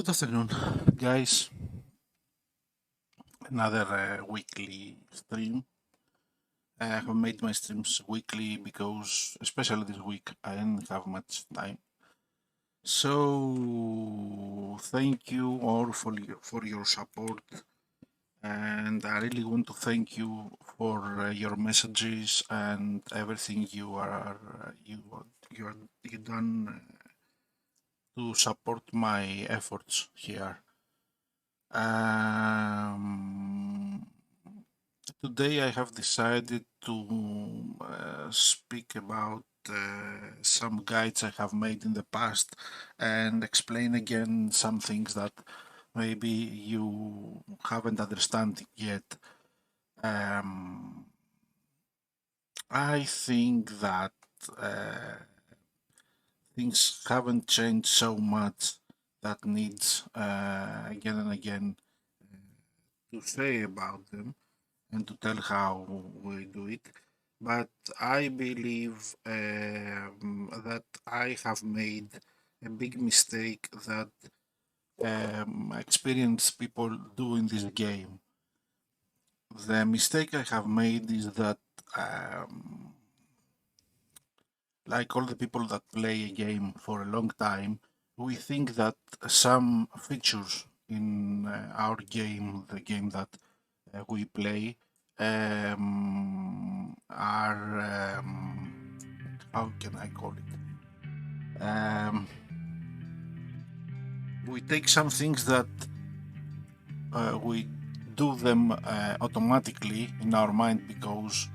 Good afternoon, guys. Another weekly stream. I have made my streams weekly because, especially this week, I didn't have much time. So, thank you all for your support, and I really want to thank you for your messages and everything you done to support my efforts here. Um, Today I have decided to speak about some guides I have made in the past and explain again some things that maybe you haven't understood yet. Um, I think that uh, things haven't changed so much that needs again and again to say about them and to tell how we do it. But I believe that I have made a big mistake that experienced people do in this game. The mistake I have made is that, like all the people that play a game for a long time, we think that some features in our game, the game that we play, are how can I call it? We take some things that we do them automatically in our mind because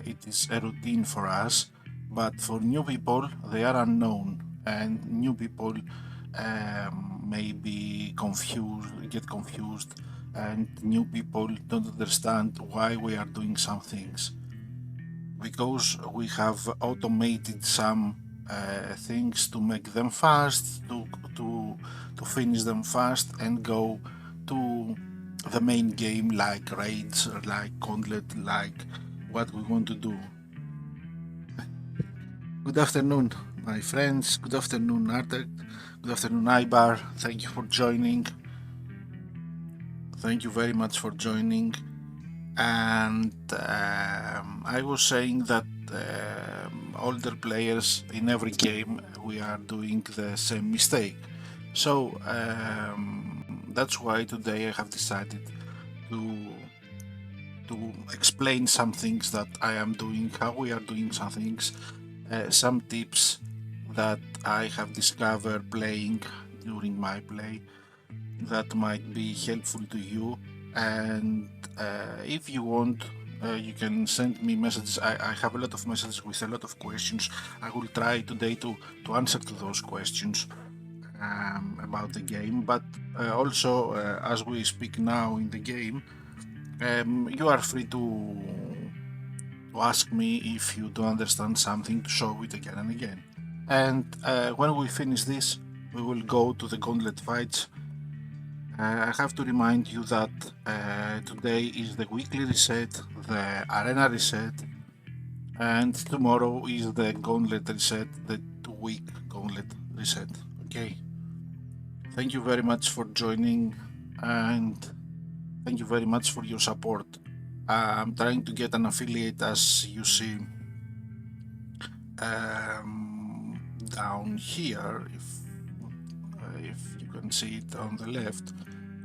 it is a routine for us, but for new people they are unknown, and new people may be confused, get confused, and new people don't understand why we are doing some things because we have automated some things to make them fast, to finish them fast and go to the main game like raids, like Gauntlet, like what we want to do. Good afternoon, my friends. Good afternoon, Artek. Good afternoon, Ibar. Thank you for joining. Thank you very much for joining. And I was saying that older players in every game we are doing the same mistake. So that's why today I have decided to explain some things that I am doing, how we are doing some things, some tips that I have discovered playing during my play that might be helpful to you. And if you want, you can send me messages. I have a lot of messages with a lot of questions. I will try today to answer to those questions about the game. But also, as we speak now in the game, you are free to ask me if you don't understand something, to show it again and again. And when we finish this, we will go to the Gauntlet Fights. I have to remind you that today is the weekly reset, the arena reset, and tomorrow is the Gauntlet reset, the 2-week Gauntlet reset. Okay. Thank you very much for joining, and thank you very much for your support. I'm trying to get an affiliate, as you see down here, if you can see it on the left.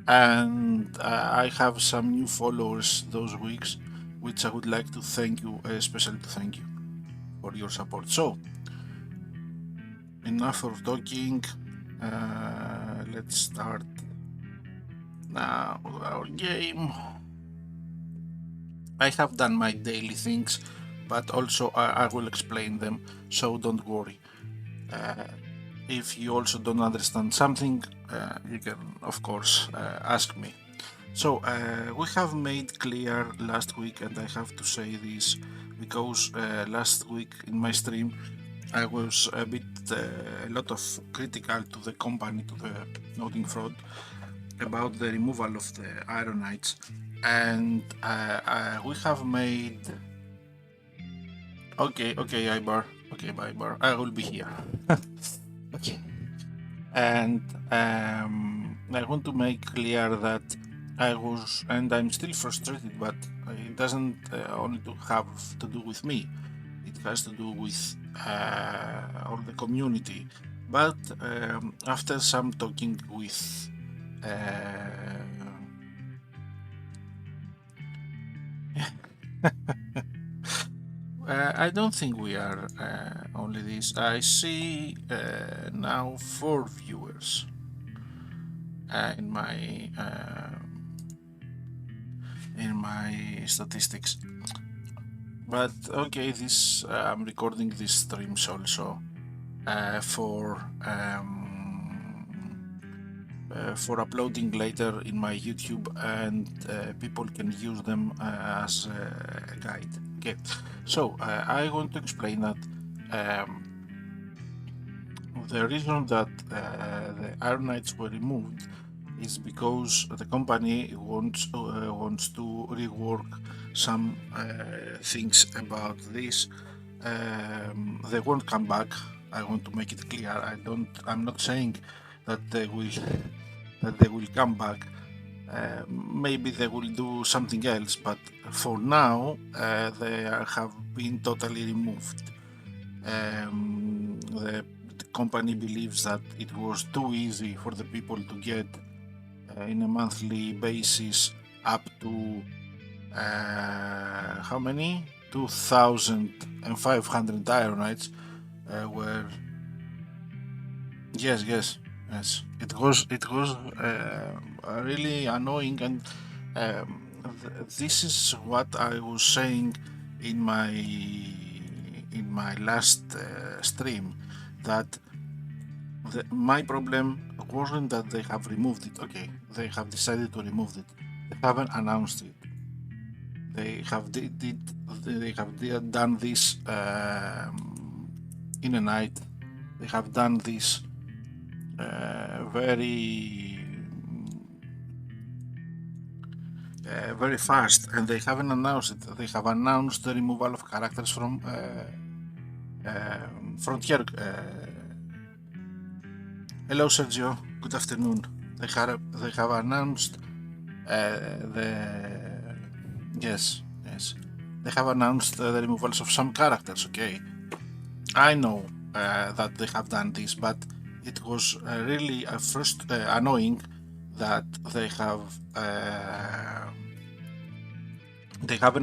And I have some new followers those weeks, which I would like to thank you, especially to thank you for your support. So, enough of talking. Let's start now our game. I have done my daily things, but also I will explain them, so don't worry. If you also don't understand something, you can, of course, ask me. So, we have made clear last week, and I have to say this because last week in my stream I was a lot of critical to the company, to the Noting Fraud, about the removal of the Iron Knights, and we have made. Okay, Ibar. Okay, Ibar. I will be here. Okay. And I want to make clear that I was, and I'm still frustrated, but it doesn't only to have to do with me. It has to do with all the community. But after some talking with I don't think we are only this. I see now 4 viewers in my statistics. But okay, this I'm recording these streams also for uploading later in my YouTube, and people can use them as a guide. Okay, so I want to explain that the reason that the Iron Knights were removed is because the company wants to rework some things about this. They won't come back. I want to make it clear. I'm not saying that they will come back. Maybe they will do something else, but for now they have been totally removed. The company believes that it was too easy for the people to get in a monthly basis up to how many? 2,500 Iron Knights were. Yes, yes, yes. It was really annoying, and this is what I was saying in my last stream, that my problem wasn't that they have removed it. Okay, they have decided to remove it. They haven't announced it. They have done this in a night. They have done this very fast, and they haven't announced it. They have announced the removal of characters from Frontier. Hello, Sergio. Good afternoon. They have announced the yes. They have announced the removals of some characters. Okay, I know that they have done this, but it was really first annoying that they haven't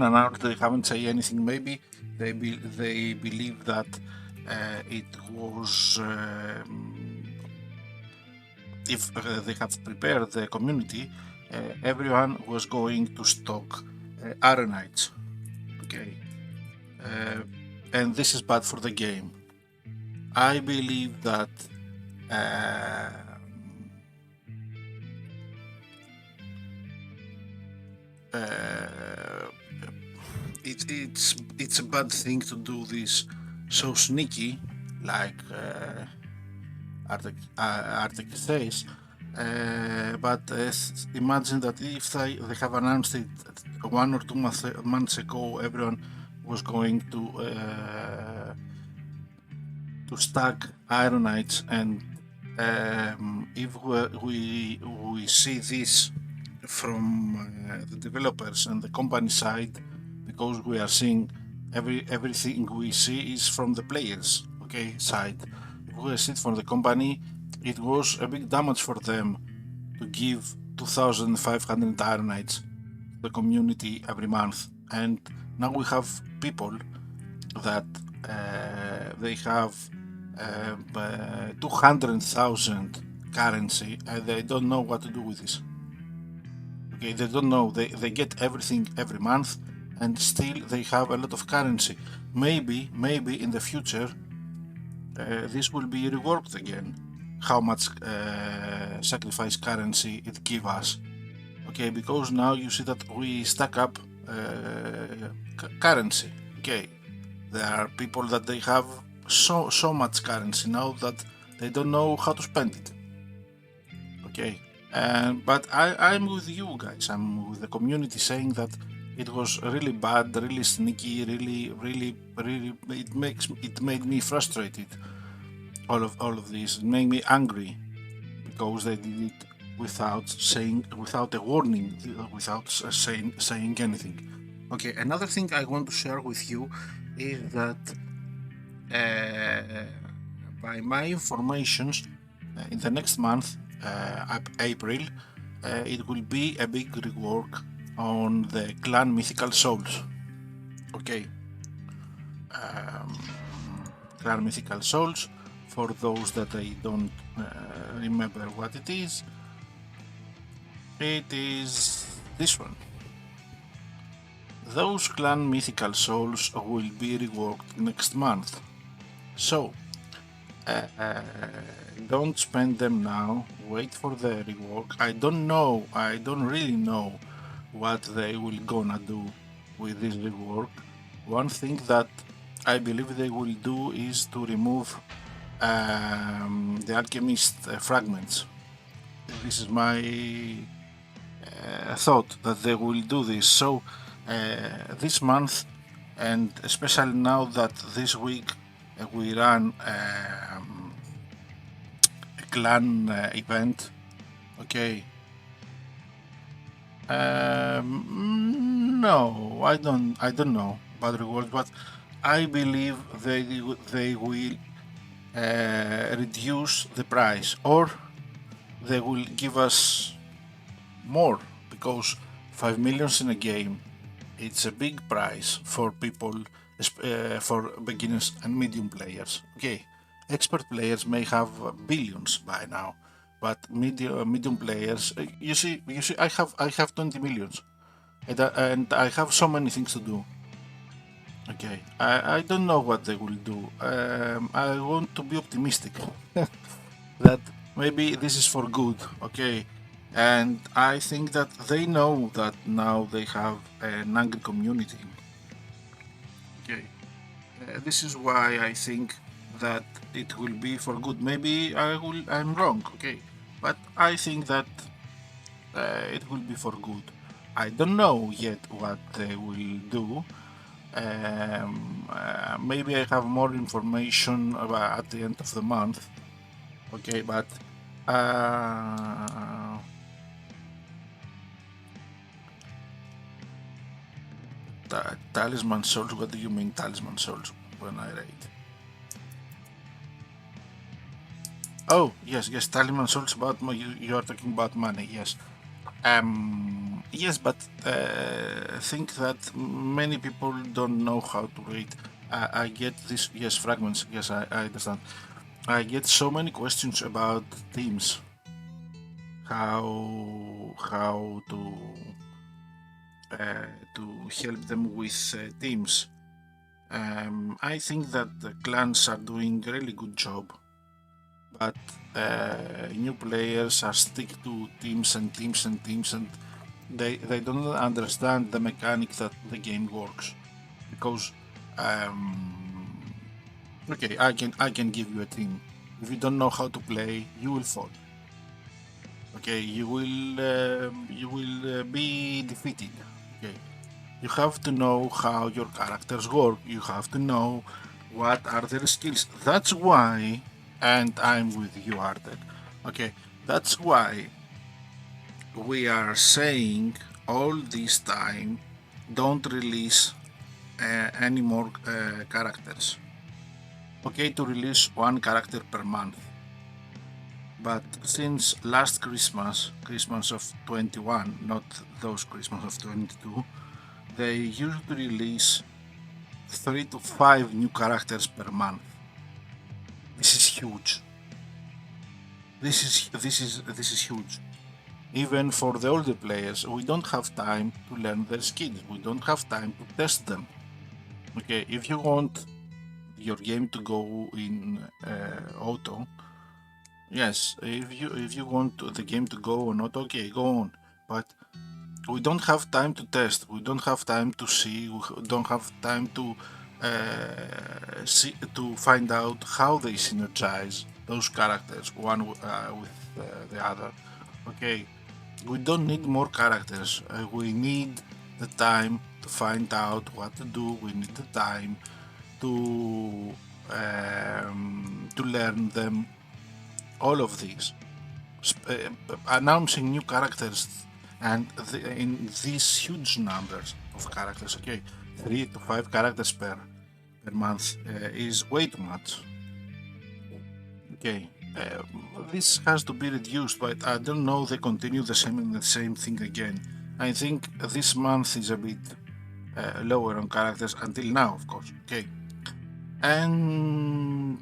announced, they haven't said anything. Maybe they believe that it was if they have prepared the community, everyone was going to stock Iron Knights. Okay, and this is bad for the game. I believe that it's a bad thing to do this so sneaky, like Arctic says. But imagine that if they have announced it 1 or 2 months ago, everyone was going to stack Iron Knights, and if we see this from the developers and the company side, because we are seeing everything we see is from the players, okay, side. If we see it from the company, it was a big damage for them to give 2,500 Iron Knights to the community every month, and now we have people that they have 200,000 currency, and they don't know what to do with this. Okay, they don't know. They get everything every month, and still they have a lot of currency. Maybe in the future this will be reworked again. How much sacrifice currency it give us? Okay, because now you see that we stack up currency. Okay, there are people that they have so much currency now that they don't know how to spend it. Okay, but I'm with you guys. I'm with the community saying that it was really bad, really sneaky, really. It made me frustrated. All of this, it made me angry because they did it without a warning, without saying anything. Okay, another thing I want to share with you is that by my informations, in the next month, April, it will be a big rework on the clan mythical souls. Okay, clan mythical souls, for those that I don't remember what it is this one. Those clan mythical souls will be reworked next month, so don't spend them now, wait for the rework. I don't really know what they will gonna do with this rework. One thing that I believe they will do is to remove the alchemist fragments. This is my thought that they will do this. So this month, and especially now that this week we run a clan event. Okay. No, I don't know about rewards, but I believe they will reduce the price, or they will give us more, because 5 millions in a game, it's a big price for people, for beginners and medium players. Okay, expert players may have billions by now, but medium players, you see, I have 20 millions, and I have so many things to do. Okay, I don't know what they will do. I want to be optimistic that maybe this is for good. Okay, and I think that they know that now they have an angry community. Okay, this is why I think that it will be for good. Maybe I'm wrong. Okay, but I think that it will be for good. I don't know yet what they will do. Maybe I have more information about at the end of the month. Okay, but Talisman souls. What do you mean talisman souls when I read? Oh yes, talisman souls about you are talking about money. Yes. Yes, but think that many people don't know how to read. I get this. Yes, fragments. Yes, I understand. I get so many questions about teams. How to help them with teams. I think that the clans are doing a really good job, but new players are stick to teams and teams and teams, and they don't understand the mechanic that the game works. Because okay, I can give you a team. If you don't know how to play, you will fall. Okay, you will be defeated. Okay, you have to know how your characters work. You have to know what are their skills. That's why, and I'm with you, Artek. Okay, that's why we are saying all this time, don't release any more characters. Okay, to release one character per month. But since last Christmas of 21, not those Christmas of 22, they used to release 3 to 5 new characters per month. This is huge. This is huge. Even for the older players, we don't have time to learn their skills. We don't have time to test them. Okay, if you want your game to go in auto, yes. If you want the game to go on auto, okay, go on. But we don't have time to test. We don't have time to see. We don't have time to see, to find out how they synergize those characters one with the other. Okay, we don't need more characters. We need the time to find out what to do. We need the time to learn them. All of these. announcing new characters and in these huge numbers of characters. Okay, 3 to 5 characters per month is way too much. Okay, this has to be reduced, but I don't know they continue the same thing again. I think this month is a bit lower on characters until now, of course. Okay, and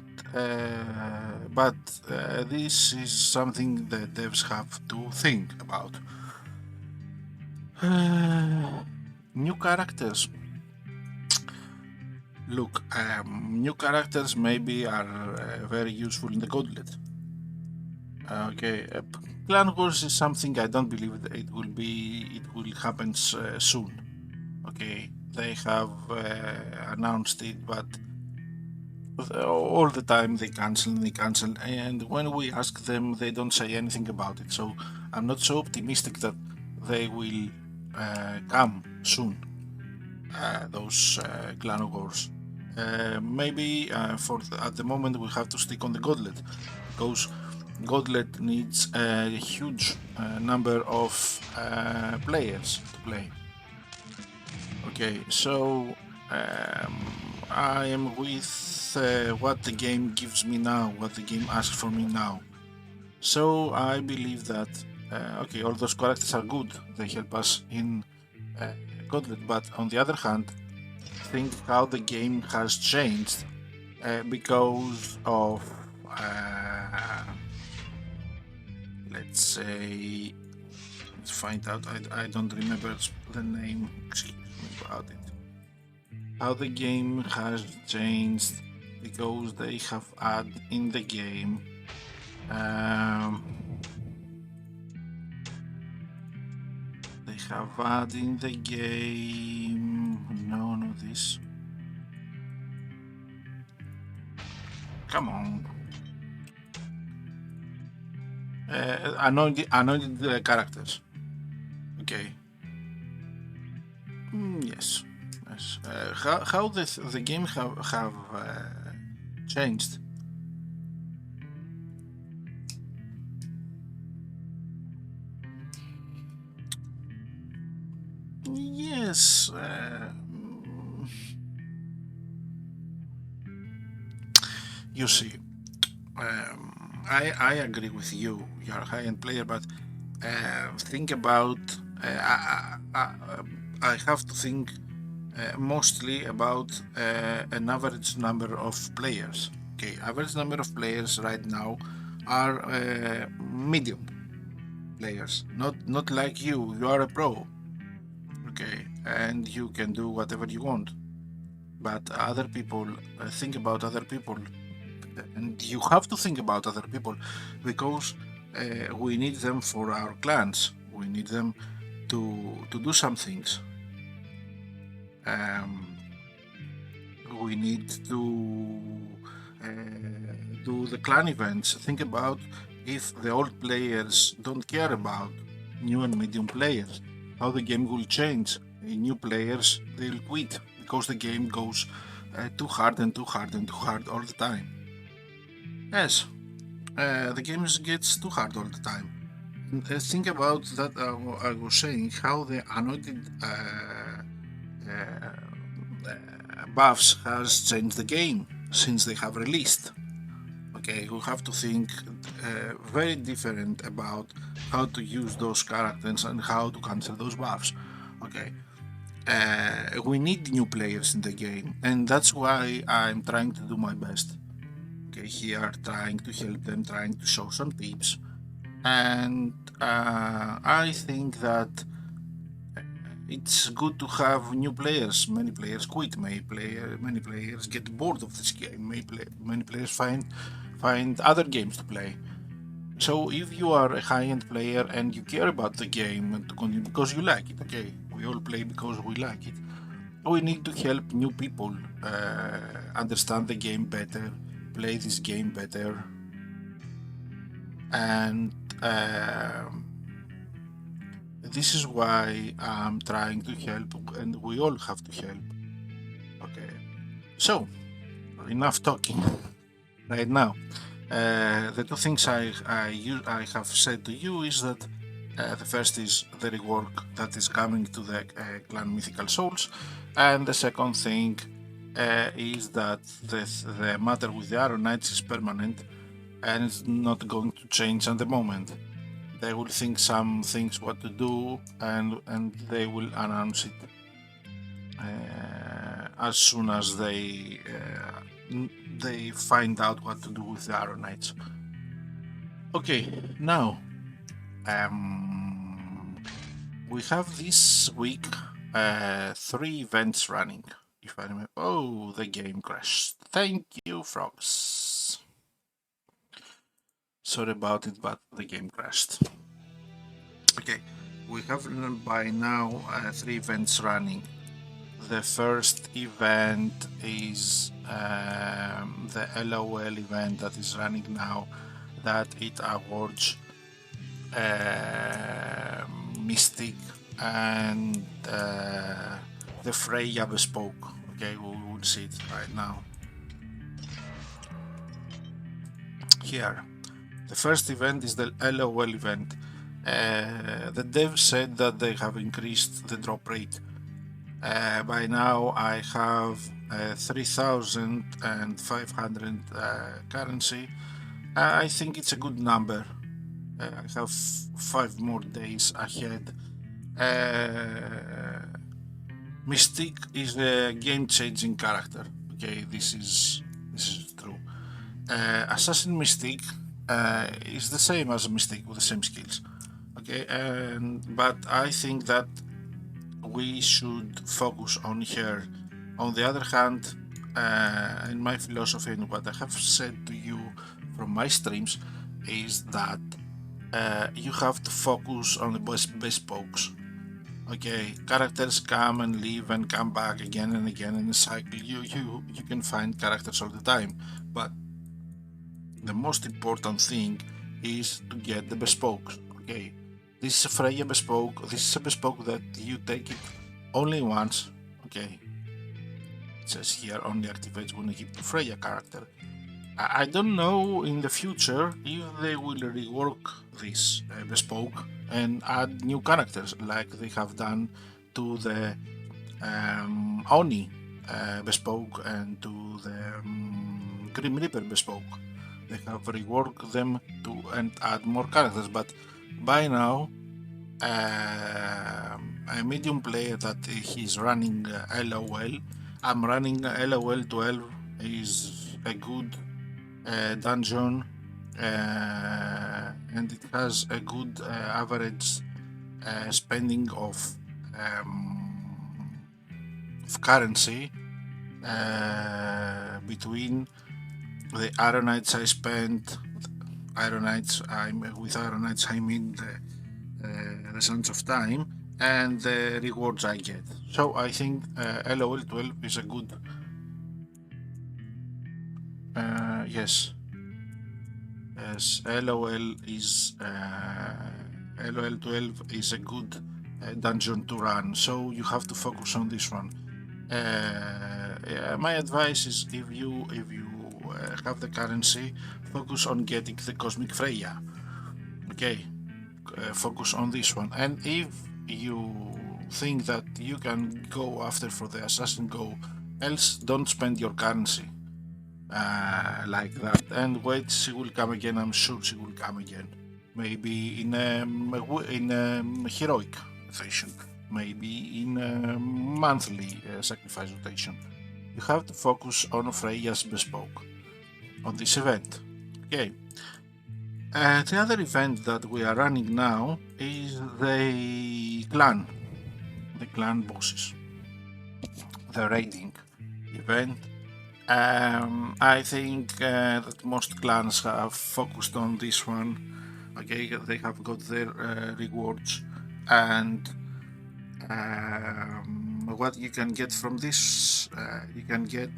but this is something that devs have to think about. New characters. Look, new characters maybe are very useful in the Gauntlet. Okay, Clan Wars is something I don't believe that it will happen soon. Okay, they have announced it, but all the time they cancel, and when we ask them, they don't say anything about it. So I'm not so optimistic that they will come soon. Those Clan Wars. Maybe at the moment we have to stick on the Gauntlet because Gauntlet needs a huge number of players to play. Okay, so I am with what the game gives me now, what the game asks for me now. So I believe that okay, all those characters are good. They help us in Gauntlet, but on the other hand, think how the game has changed because of let's say, let's find out. I don't remember the name. Excuse me about it. How the game has changed because they have added in the game. They have added in the game. No, not this. Come on. Anointed characters. Okay. Yes. Yes. How the game have changed. Yes. You see, I agree with you. You're a high-end player, but think about. I have to think mostly about an average number of players. Okay, average number of players right now are medium players. Not like you. You are a pro. Okay, and you can do whatever you want. But other people think about other people, and you have to think about other people because we need them for our clans. We need them to do some things. We need to do the clan events. Think about if the old players don't care about new and medium players, how the game will change. New players, they'll quit because the game goes too hard and too hard and too hard all the time. Yes, the game gets too hard all the time. Think about that. I was saying how the anointed buffs has changed the game since they have released. Okay, we have to think very different about how to use those characters and how to cancel those buffs. Okay, we need new players in the game, and that's why I'm trying to do my best. Okay, here trying to help them, trying to show some tips, and I think that it's good to have new players. Many players quit. Many players get bored of this game. Many players find other games to play. So if you are a high-end player and you care about the game and to continue because you like it, okay, we all play because we like it. We need to help new people understand the game better, play this game better, and this is why I'm trying to help, and we all have to help. Okay, so enough talking right now. The two things I have said to you is that the first is the rework that is coming to the clan Mythical Souls, and the second thing is that the matter with the Arrow Knights is permanent and it's not going to change at the moment. They will think some things what to do, and they will announce it as soon as they find out what to do with the Arrow Knights. Okay, now we have this week 3 events running. If I remember, oh, the game crashed. Thank you, frogs. Sorry about it, but the game crashed. Okay, we have by now 3 events running. The first event is the LOL event that is running now, that it awards Mystic and the Freya Bespoke. Okay, we will see it right now. Here, the first event is the LOL event. The devs said that they have increased the drop rate. By now I have 3,500 currency. I think it's a good number. I have 5 more days ahead. Mystique is a game-changing character. Okay, this is true. Assassin Mystique is the same as a Mystique with the same skills. Okay, but I think that we should focus on her. On the other hand, in my philosophy and what I have said to you from my streams is that you have to focus on the bespokes. Okay, characters come and leave and come back again and again in a cycle. You can find characters all the time, but the most important thing is to get the bespokes. Okay, this is a Freya bespoke. This is a bespoke that you take it only once. Okay, it says here only activates when you hit the Freya character. I don't know in the future if they will rework this bespoke and add new characters like they have done to the Oni bespoke and to the Grim Reaper bespoke. They have reworked them to and add more characters, but by now a medium player that is running LOL, I'm running LOL 12, is a good dungeon and it has a good average spending of currency between the Iron Knights I spent. With Iron Knights I mean the Sands of Time and the rewards I get. So I think LOL 12 is a good yes, LOL 12 is a good dungeon to run, so you have to focus on this one. My advice is if you have the currency, focus on getting the Cosmic Freya. Okay, focus on this one, and if you think that you can go after for the Assassin, go, else don't spend your currency like that and wait, she will come again. I'm sure she will come again, maybe in a heroic rotation, maybe in a monthly sacrifice rotation. You have to focus on Freya's bespoke on this event. Okay, the other event that we are running now is the clan bosses, the raiding event. I think that most clans have focused on this one. Okay, they have got their rewards, and what you can get from this, you can get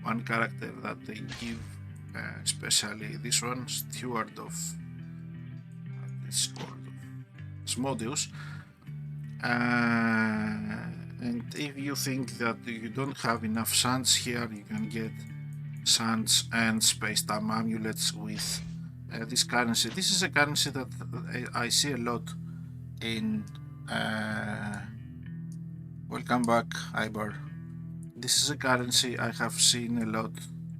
one character that they give, especially this one, Steward of Asmodeus. And if you think that you don't have enough sands here, you can get Sands and space-time amulets with this currency. This is a currency that I see a lot in welcome back, Ibar. This is a currency I have seen a lot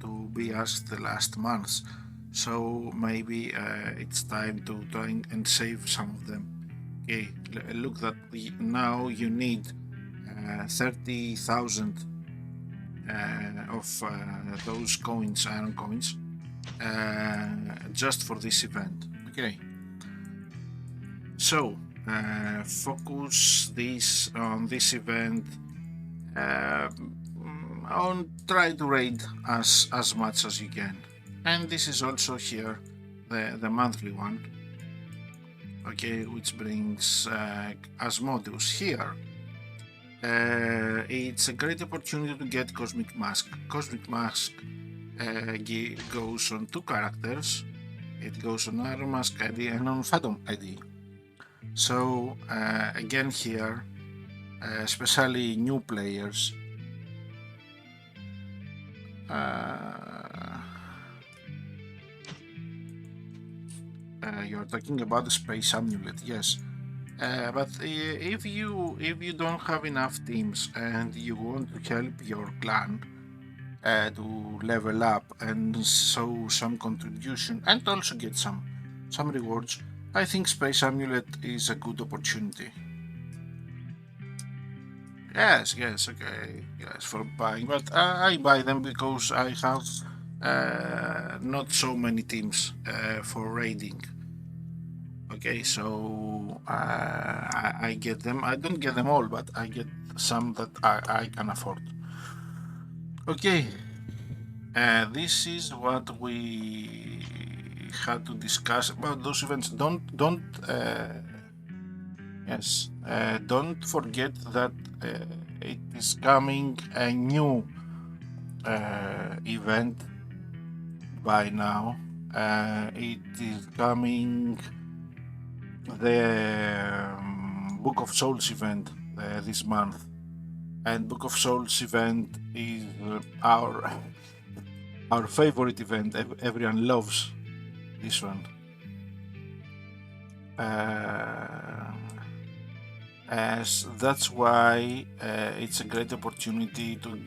to be asked the last months, so maybe it's time to try and save some of them. Okay, look that now you need 30,000 of those coins, iron coins, just for this event. Okay, so focus this on this event. On try to raid as much as you can, and this is also here the monthly one. Okay, which brings Asmodeus here. It's a great opportunity to get Cosmic Mask. Cosmic Mask goes on two characters. It goes on Iron Mask ID and on Phantom ID. So again here, especially new players, you're talking about the space amulet, yes. But if you don't have enough teams and you want to help your clan to level up and show some contribution and also get some rewards, I think space amulet is a good opportunity. Yes, okay, yes, for buying, but I buy them because I have not so many teams for raiding. Okay, so I get them. I don't get them all, but I get some that I can afford. Okay, this is what we had to discuss about those events. Don't forget that it is coming a new event by now. It is coming the Book of Souls event this month, and Book of Souls event is our favorite event. Everyone loves this one. As that's why it's a great opportunity to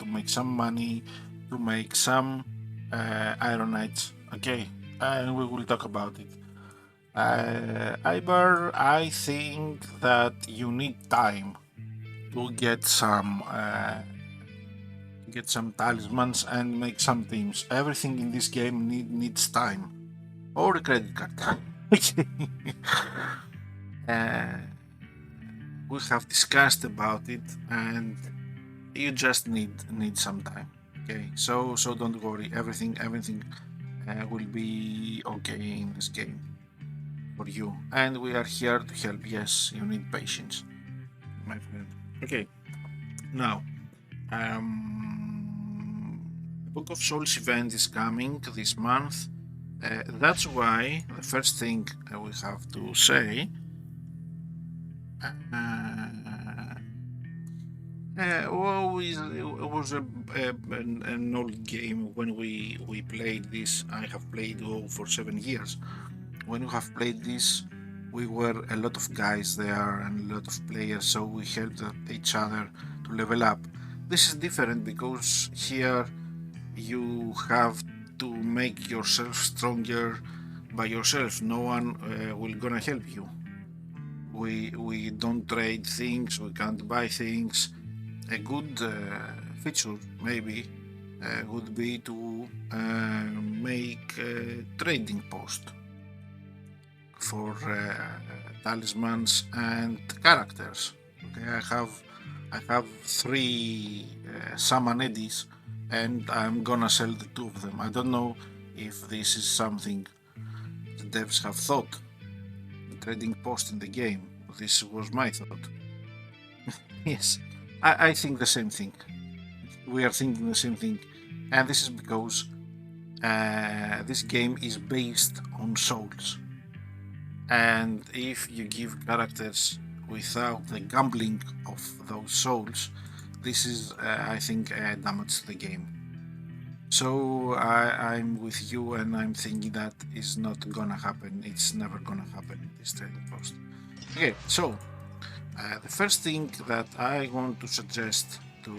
make some money, to make some Iron Knights. Okay, and we will talk about it. Ibar, I think that you need time to get some talismans and make some teams. Everything in this game needs time or a credit card. Okay. We have discussed about it, and you just need some time. Okay, so don't worry. Everything will be okay in this game for you, and we are here to help. Yes, you need patience, my friend. Okay, now Book of Souls event is coming this month. That's why the first thing we have to say it was an old game when we played this. I have played for 7 years. When we have played this, we were a lot of guys there and a lot of players, so we helped each other to level up. This is different because here you have to make yourself stronger by yourself. No one will gonna help you. We don't trade things, we can't buy things. A good feature maybe would be to make a trading post for talismans and characters. Okay, I have 3 summon eddies, and I'm gonna sell the 2 of them. I don't know if this is something the devs have thought. The trading post in the game. This was my thought. Yes, I think the same thing. We are thinking the same thing, and this is because this game is based on souls. And if you give characters without the gambling of those souls, this is, I think, damage the game. So I'm with you, and I'm thinking that is not gonna happen. It's never gonna happen in this trading post. Okay, so the first thing that I want to suggest to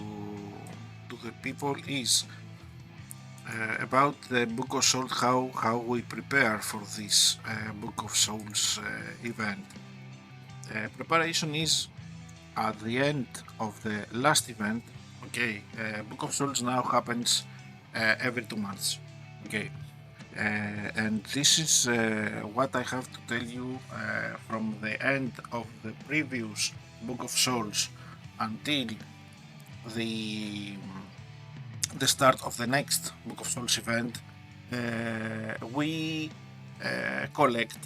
the people is about the Book of Souls, how we prepare for this Book of Souls event. Preparation is at the end of the last event. Okay, Book of Souls now happens every 2 months. Okay, and this is what I have to tell you from the end of the previous Book of Souls until the the start of the next Book of Souls event. We collect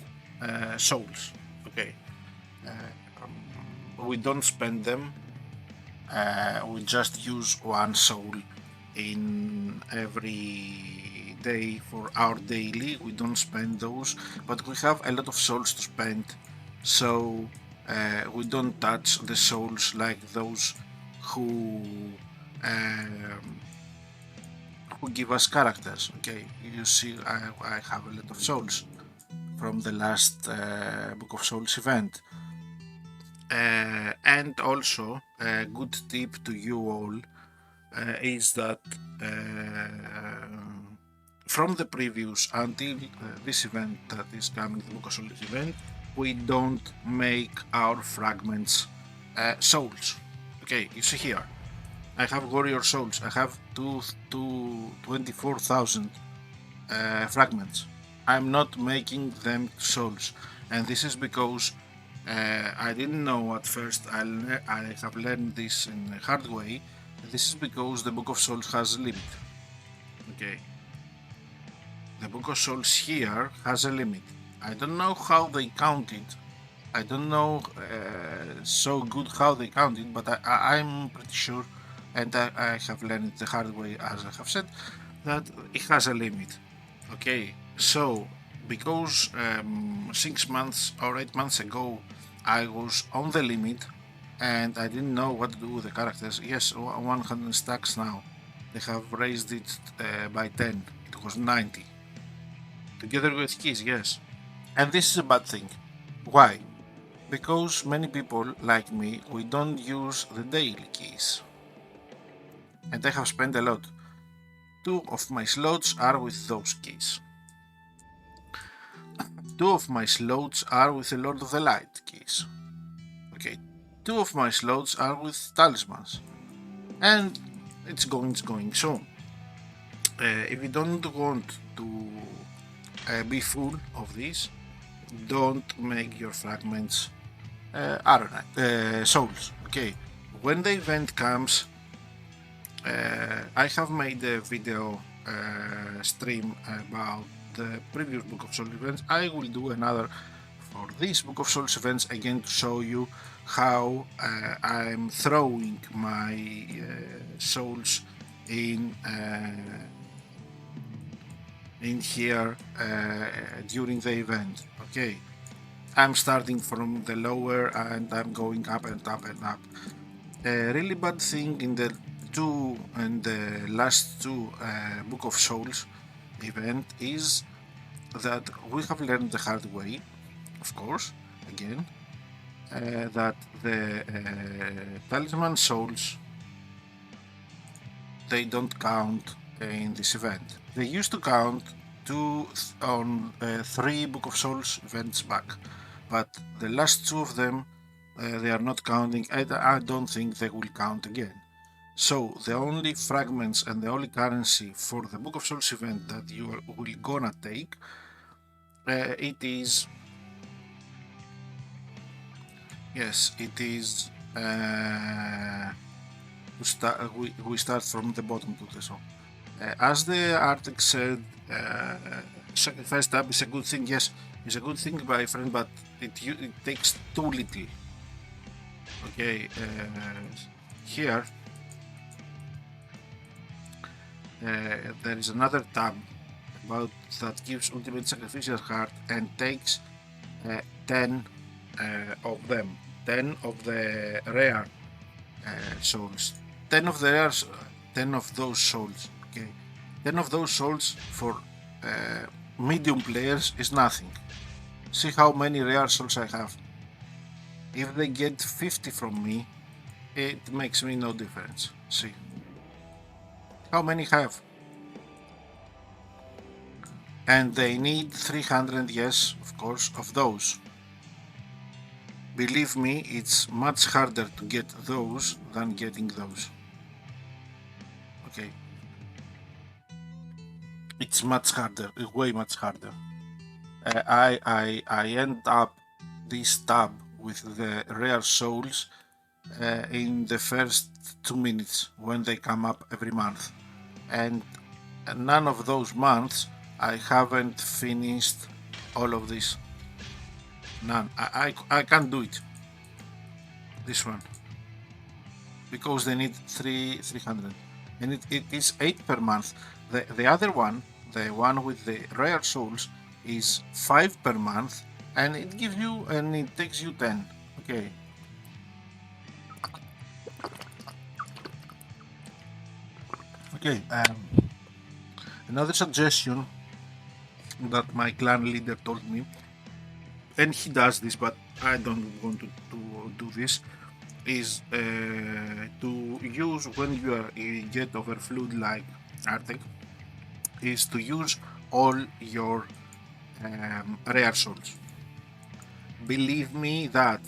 souls. Okay, we don't spend them. We just use one soul in every day for our daily. We don't spend those, but we have a lot of souls to spend, so we don't touch the souls like those who give us characters. Okay, you see, I have a lot of souls from the last Book of Souls event. And also, a good tip to you all is that from the previous until this event that is coming, the Book of Souls event, we don't make our fragments souls. Okay, you see here, I have warrior souls. I have 24,000 fragments. I'm not making them souls, and this is because I didn't know at first. I have learned this in a hard way. This is because the Book of Souls has a limit. Okay, the Book of Souls here has a limit. I don't know how they count it. I don't know so good how they count it, but I'm pretty sure, and I have learned it the hard way, as I have said, that it has a limit. Okay, so because 6 months or 8 months ago I was on the limit and I didn't know what to do with the characters. Yes, 100 stacks now. They have raised it by 10. It was 90. Together with keys, yes. And this is a bad thing. Why? Because many people like me, we don't use the daily keys. And I have spent a lot. 2 of my slots are with those keys. 2 of my slots are with the Lord of the Light keys. Okay, 2 of my slots are with talismans. And it's going soon. If you don't want to be full of these, don't make your fragments souls. Okay, when the event comes, I have made a video stream about the previous Book of Souls events. I will do another for this Book of Souls events again to show you how I'm throwing my souls in here during the event. Okay, I'm starting from the lower and I'm going up and up and up. A really bad thing in the last two Book of Souls event is that we have learned the hard way, of course, again, that the Talisman souls, they don't count in this event. They used to count on 3 Book of Souls events back, but the last 2 of them they are not counting. I don't think they will count again. So the only fragments and the only currency for the Book of Souls event that you will gonna take, it is, yes, it is. We start from the bottom to the top. As the article said, sacrifice tab is a good thing. Yes, it's a good thing, my friend, but it takes too little. Okay, here there is another tab about that gives ultimate sacrificial heart and takes 10 of them, 10 of the rare souls, 10 of the rares, 10 of those souls. Okay, 10 of those souls for medium players is nothing. See how many rare souls I have. If they get 50 from me, it makes me no difference. See how many have. And they need 300, yes, of course, of those. Believe me, it's much harder to get those than getting those. Okay. It's much harder, way much harder. I end up this tab with the rare souls in the first 2 minutes when they come up every month, and none of those months I haven't finished all of this. None. I can't do it. This one because they need 300, and it is 8 per month. The other one, the one with the rare souls, is 5 per month, and it gives you and it takes you 10. Okay. Okay. Another suggestion that my clan leader told me, and he does this, but I don't want to do this, is to use when you get overflowed like Arctic, is to use all your rare souls. Believe me that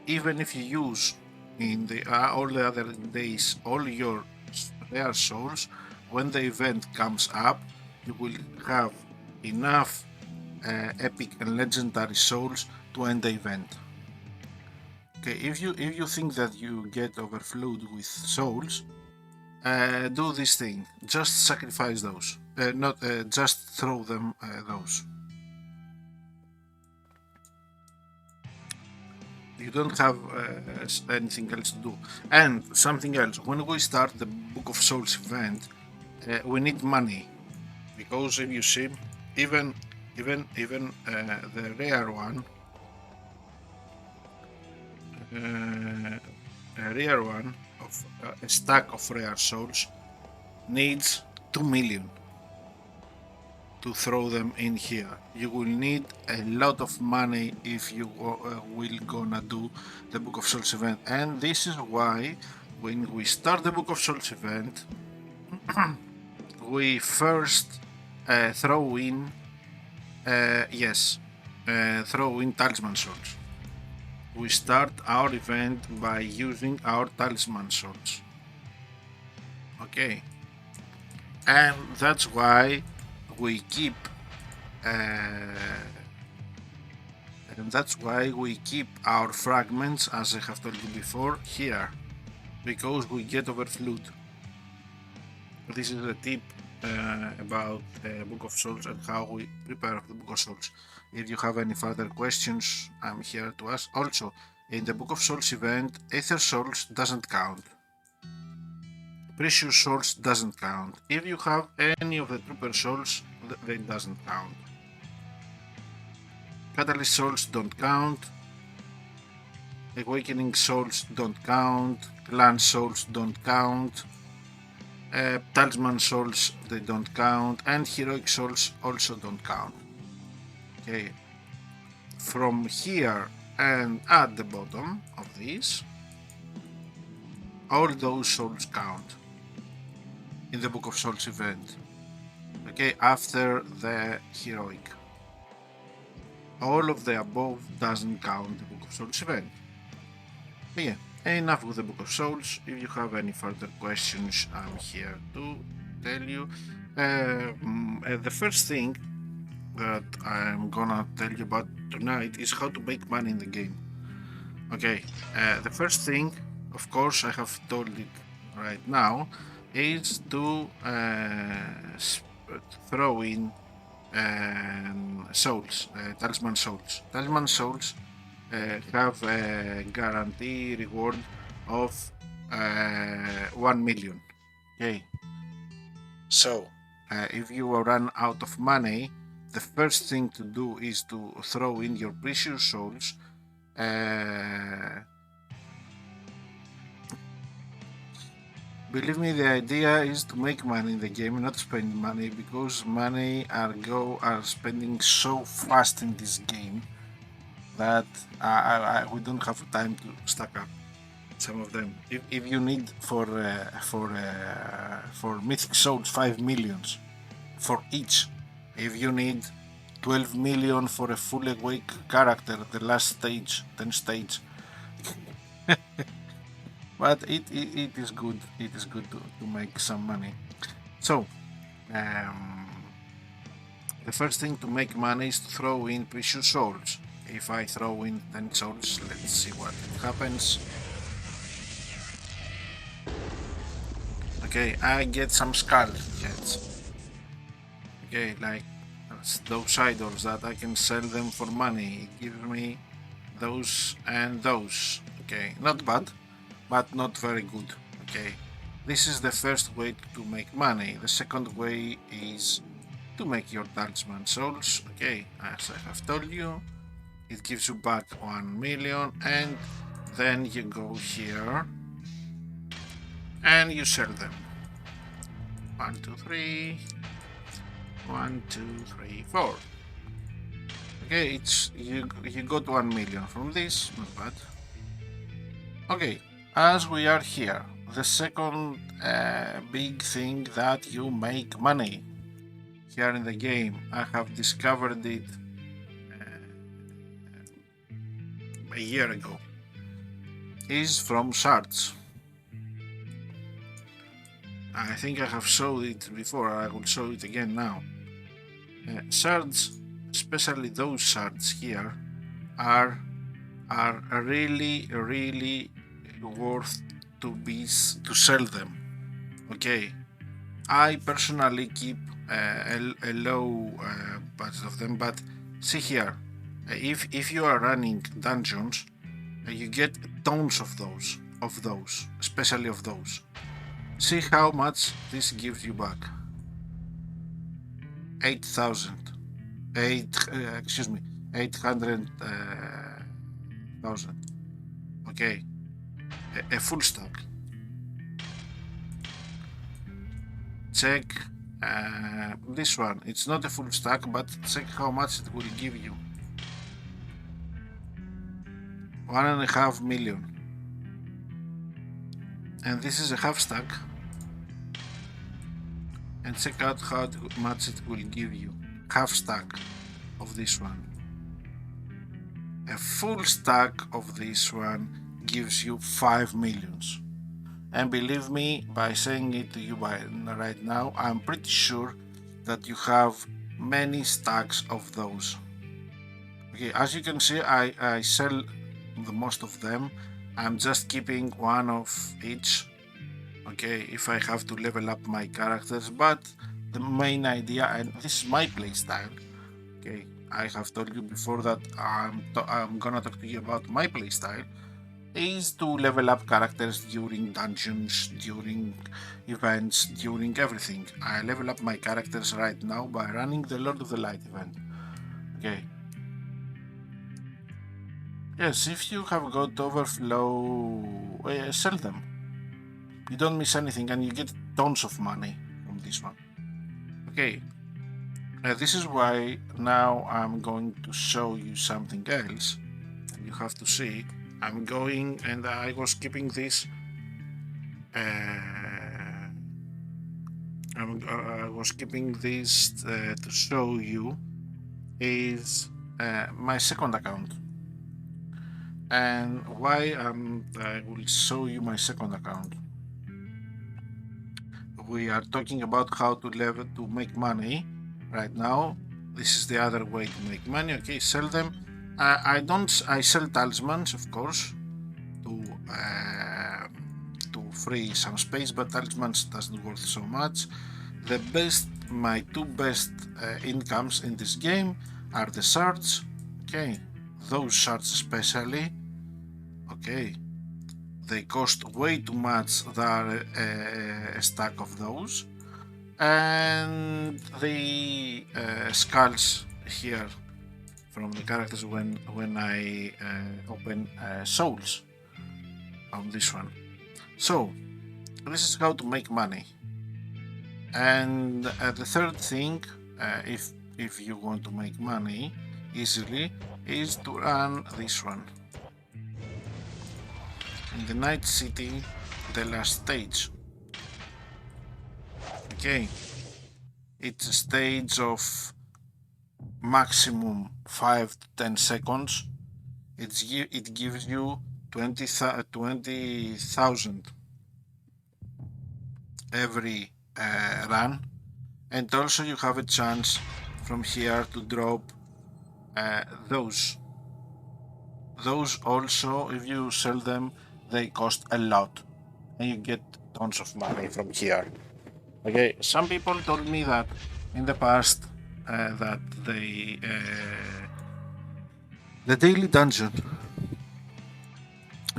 even if you use in the all the other days all your rare souls, when the event comes up, you will have enough epic and legendary souls to end the event. Okay, if you think that you get overflowed with souls, do this thing. Just sacrifice those. Not just throw them those. You don't have anything else to do. And something else. When we start the Book of Souls event, we need money, because if you see, even the rare one, a rare one of a stack of rare souls needs 2 million to throw them in here. You will need a lot of money if you will gonna do the Book of Souls event, and this is why when we start the Book of Souls event we first throw in throw in Talisman souls. We start our event by using our Talisman souls. Okay, and that's why we keep our fragments, as I have told you before, here, because we get overflowed. This is a tip about Book of Souls and how we prepare the Book of Souls. If you have any further questions, I'm here to ask. Also, in the Book of Souls event, Aether Souls doesn't count. Precious Souls doesn't count. If you have any of the Trooper Souls, they doesn't count. Catalyst Souls don't count. Awakening Souls don't count. Clan Souls don't count. Talisman Souls, they don't count, and Heroic Souls also don't count. Okay, from here and at the bottom of this, all those souls count in the Book of Souls event. Okay, after the Heroic. All of the above doesn't count the Book of Souls event. But yeah, enough with the Book of Souls. If you have any further questions, I'm here to tell you. The first thing that I'm gonna tell you about tonight is how to make money in the game. Okay, the first thing, of course, I have told it right now, is to throw in souls, Talisman Souls. Talisman Souls have a guarantee reward of 1 million. Okay, so if you run out of money, the first thing to do is to throw in your precious souls Believe me, the idea is to make money in the game, not spend money, because money are spending so fast in this game that we don't have time to stack up some of them. If you need for Mythic Souls 5 millions for each, if you need 12 million for a full awake character, the last stage, 10 stage. But it is good. It is good to make some money. So, um, the first thing to make money is to throw in precious souls. If I throw in 10 souls, let's see what happens. Okay, I get some skull heads. Okay, like those idols that I can sell them for money. It gives me those and those. Okay, not bad, but not very good. Okay, this is the first way to make money. The second way is to make your talisman souls. Okay, as I have told you, it gives you back 1 million, and then you go here and you sell them. 1, 2, 3. 1, 2, 3, 4. Okay, it's you got 1 million from this, not bad. Okay, as we are here, the second big thing that you make money here in the game, I have discovered it a year ago, is from shards. I think I have showed it before, I will show it again now. Shards, especially those shards here, are really worth to sell them. Okay, I personally keep a low budget of them, but see here, if you are running dungeons, you get tons of those, especially of those. See how much this gives you back. 8,000. 800,000. Okay, a full stack. Check this one. It's not a full stack, but check how much it will give you. 1.5 million. And this is a half stack. And check out how much it will give you. Half stack of this one. A full stack of this one gives you 5 millions. And believe me, by saying it to you right now, I'm pretty sure that you have many stacks of those. Okay, as you can see, I sell the most of them. I'm just keeping one of each. Okay, if I have to level up my characters, but the main idea, and this is my playstyle. Okay, I have told you before that I'm gonna talk to you about my playstyle, is to level up characters during dungeons, during events, during everything. I level up my characters right now by running the Lord of the Light event. Okay. Yes, if you have got overflow, sell them. You don't miss anything and you get tons of money from this one. Okay, this is why now I'm going to show you something else. You have to see. I'm going and I was keeping this. I was keeping this to show you is my second account. And why I will show you my second account. We are talking about how to make money right now. This is the other way to make money. Okay, sell them. I sell talismans, of course, to free some space, but talismans doesn't worth so much. My two best incomes in this game are the shards. Okay, those shards especially. Okay, they cost way too much. There are a stack of those, and the skulls here from the characters when I open souls on this one. So this is how to make money. And the third thing, if you want to make money easily, is to run this one. In the Night City, the last stage. Okay, it's a stage of maximum 5 to 10 seconds. It gives you 20,000 every run, and also you have a chance from here to drop those. Those also, if you sell them, they cost a lot, and you get tons of money from here. Okay, some people told me that in the past that the daily dungeon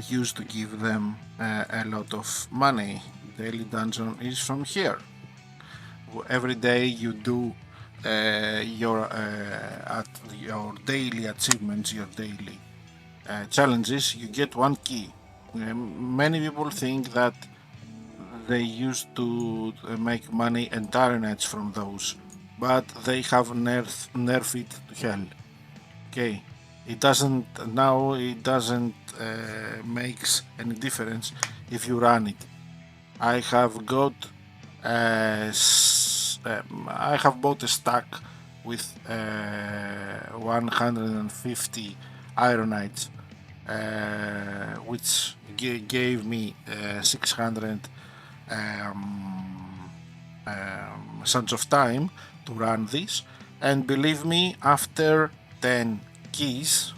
used to give them a lot of money. Daily dungeon is from here. Every day you do your daily achievements, your daily challenges, you get one key. Many people think that they used to make money entirely from those, but they have nerfed it to hell. Okay, it doesn't now. It doesn't makes any difference if you run it. I have got I have bought a stack with 150 ironites, which gave me 600 Sons of Time to run this. And believe me, after 10 keys,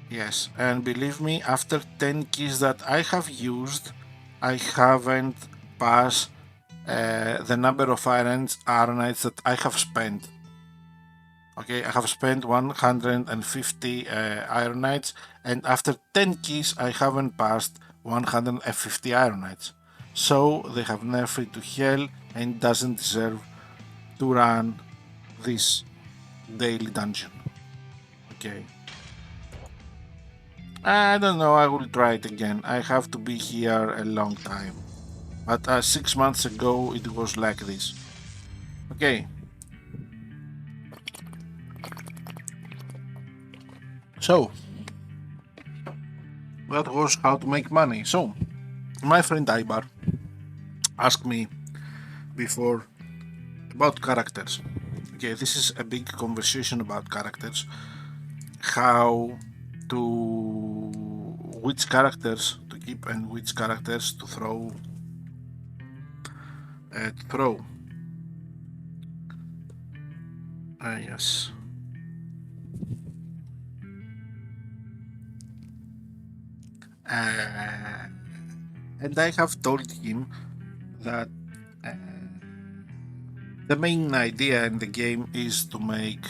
yes, and believe me, after 10 keys that I have used, I haven't passed the number of ironites that I have spent. Okay, I have spent 150 ironites, and after 10 keys, I haven't passed 150 ironites. So they have nerfed it to hell and doesn't deserve to run this daily dungeon. Okay. I don't know, I will try it again. I have to be here a long time. But 6 months ago it was like this. Okay. So, that was how to make money. So, my friend Ibar asked me before about characters. Okay, this is a big conversation about characters. How to which characters to keep and which characters to throw. Yes. And I have told him that the main idea in the game is to make.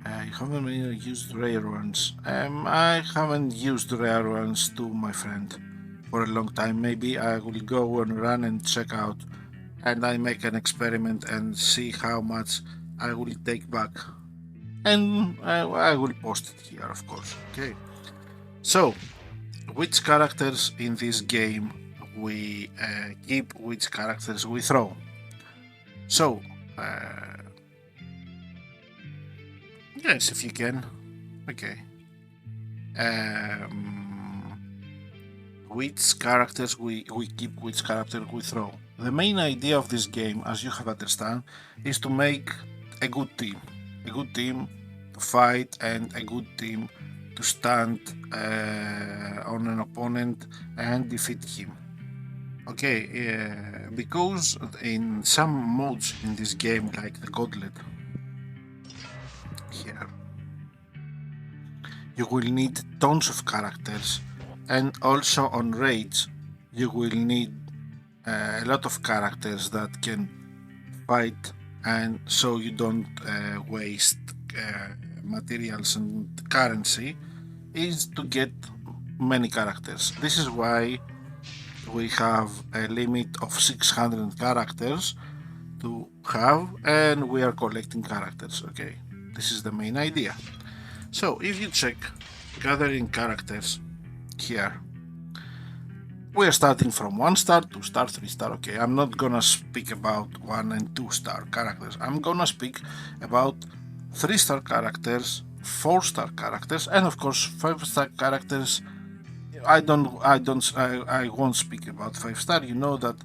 I haven't used rare ones. I haven't used rare ones to my friend for a long time. Maybe I will go and run and check out, and I make an experiment and see how much I will take back. And I will post it here, of course. Okay. So, which characters in this game we keep, which characters we throw. So, yes, if you can. Okay. Which characters we keep, which character we throw. The main idea of this game, as you have understand, is to make a good team. A good team to fight and a good team to stand on an opponent and defeat him. Okay, because in some modes in this game, like the Gauntlet, here, you will need tons of characters, and also on raids, you will need a lot of characters that can fight, and so you don't waste materials and currency, is to get many characters. This is why we have a limit of 600 characters to have, and we are collecting characters. Okay, this is the main idea. So if you check gathering characters here, we're starting from 1 star, 2 star, 3 star. Okay, I'm not gonna speak about 1 and 2 star characters. I'm gonna speak about 3 star characters, 4 star characters, and of course 5 star characters. I won't speak about 5 star. You know that.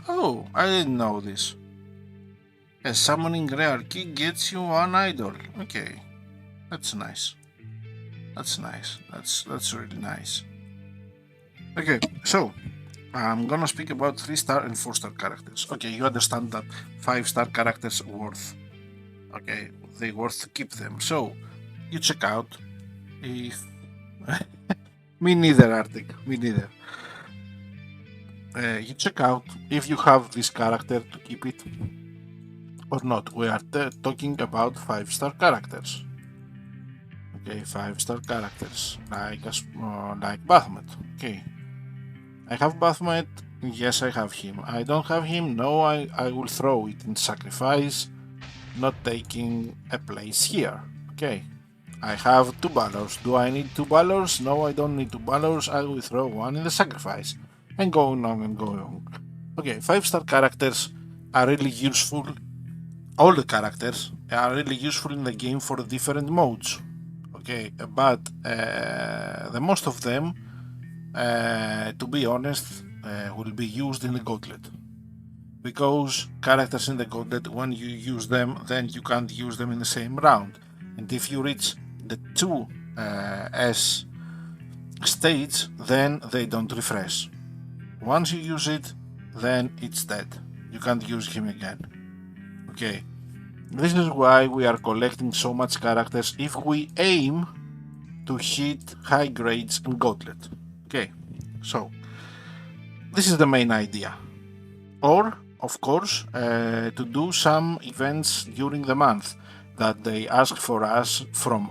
Oh, I didn't know this. A summoning rare key gets you one idol. Okay, that's nice. That's nice. That's really nice. Okay, so I'm gonna speak about 3 star and 4 star characters. Okay, you understand that 5 star characters worth. Okay, they worth to keep them. So you check out if me neither, Arctic. Me neither. You check out if you have this character to keep it or not. We are talking about 5 star characters. Okay, 5 star characters like Bathmet. Okay, I have Bathmet. Yes, I have him. I don't have him. No, I will throw it in sacrifice, not taking a place here. Okay, I have 2 Balors. Do I need 2 Balors? No, I don't need 2 Balors. I will throw one in the sacrifice. And going on and going on. Okay, 5 star characters are really useful. All the characters are really useful in the game for different modes. Okay, but the most of them, to be honest, will be used in the Gauntlet. Because characters in the Gauntlet, when you use them, then you can't use them in the same round. And if you reach the 2S stage, then they don't refresh. Once you use it, then it's dead. You can't use him again. Okay. This is why we are collecting so much characters if we aim to hit high grades in Gauntlet. Okay, so this is the main idea. Or, of course, to do some events during the month that they ask from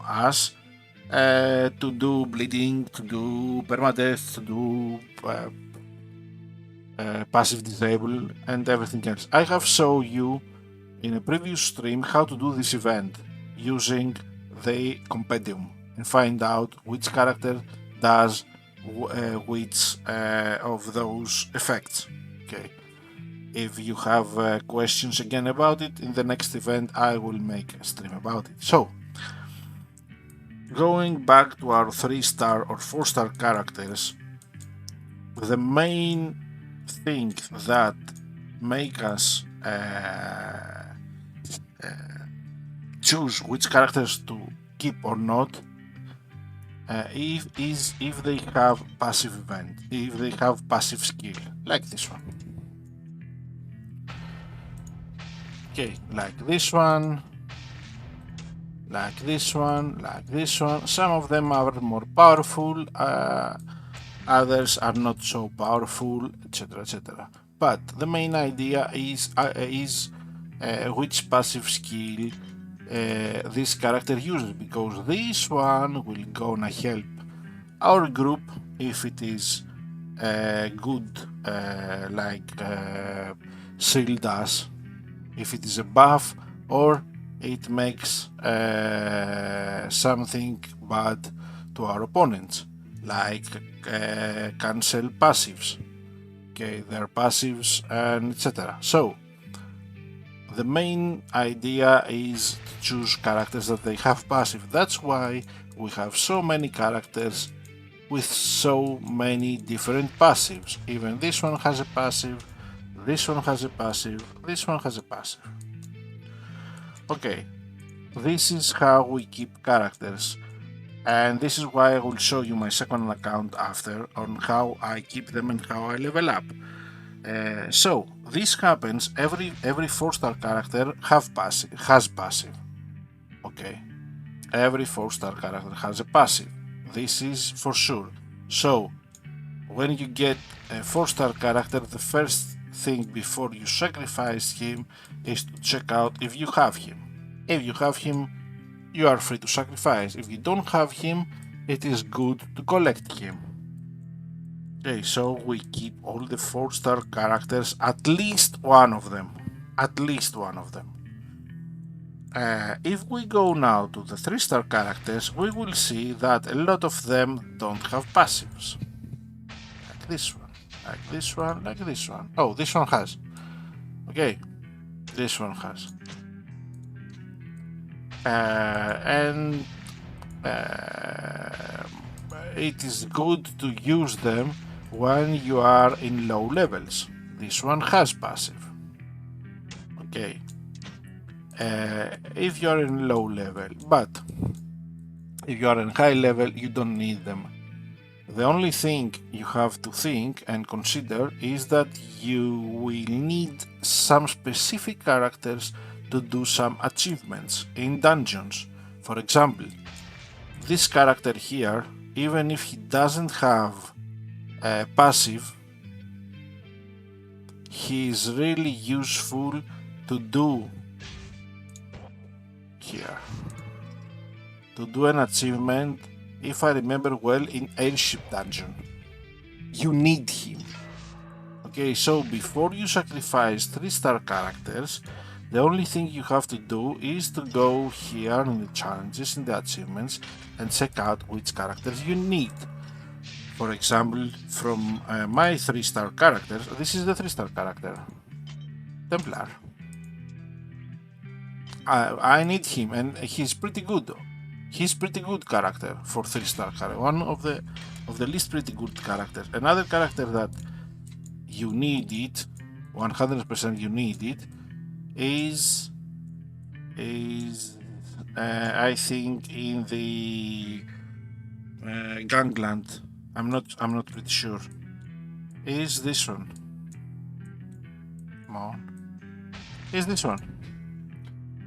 us to do bleeding, to do permadeath, to do passive disable and everything else. I have shown you in a previous stream how to do this event using the compendium and find out which character does which of those effects. Okay, if you have questions again about it, in the next event I will make a stream about it. So going back to our 3 star or 4 star characters, the main thing that make us choose which characters to keep or not if they have passive event, if they have passive skill, like this one. Okay, like this one, like this one, like this one. Some of them are more powerful, others are not so powerful, etc, etc. But the main idea is which passive skill this character uses, because this one will gonna help our group if it is good, like Seal does, if it is a buff, or it makes something bad to our opponents, like cancel passives, okay, their passives and etc. So the main idea is to choose characters that they have passive. That's why we have so many characters with so many different passives. Even this one has a passive, this one has a passive, this one has a passive. Okay, this is how we keep characters, and this is why I will show you my second account after on how I keep them and how I level up. So this happens every 4-star character has passive. Okay, every 4-star character has a passive. This is for sure. So when you get a 4-star character, the first thing before you sacrifice him is to check out if you have him. If you have him, you are free to sacrifice. If you don't have him, it is good to collect him. Okay, so we keep all the 4-star characters, at least one of them. At least one of them. If we go now to the 3-star characters, we will see that a lot of them don't have passives. Like this one, like this one, like this one. Oh, this one has. Okay, this one has. And it is good to use them when you are in low levels. This one has passive. Okay. If you are in low level, but if you are in high level, you don't need them. The only thing you have to think and consider is that you will need some specific characters to do some achievements in dungeons. For example, this character here, even if he doesn't have a passive, he is really useful to do here. To do an achievement, if I remember well, in Airship Dungeon. You need him. Okay, so before you sacrifice 3-star characters, the only thing you have to do is to go here in the challenges, in the achievements, and check out which characters you need. For example, from my 3-star characters, this is the 3-star character, Templar. I need him, and he's pretty good. He's pretty good character for 3-star character. One of the least pretty good characters. Another character that you need it, 100% you need it, is I think in the Gangland. I'm not pretty sure. Is this one? Come on. Is this one?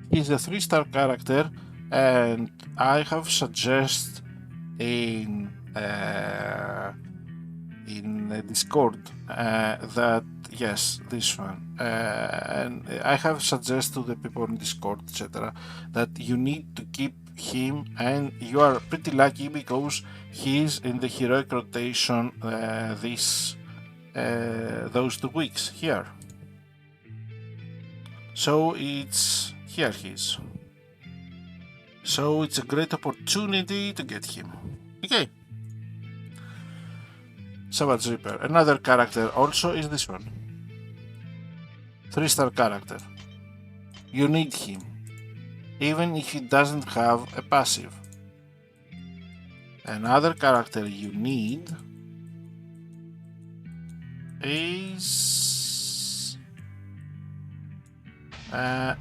He's a 3-star character, and I have suggested in Discord that yes, this one, and I have suggested to the people in Discord, etc., that you need to keep him, and you are pretty lucky because he is in the heroic rotation those 2 weeks here. So it's here he is. So it's a great opportunity to get him. Okay. Savage Reaper. Another character also is this one. 3-star character. You need him, even if he doesn't have a passive. Another character you need is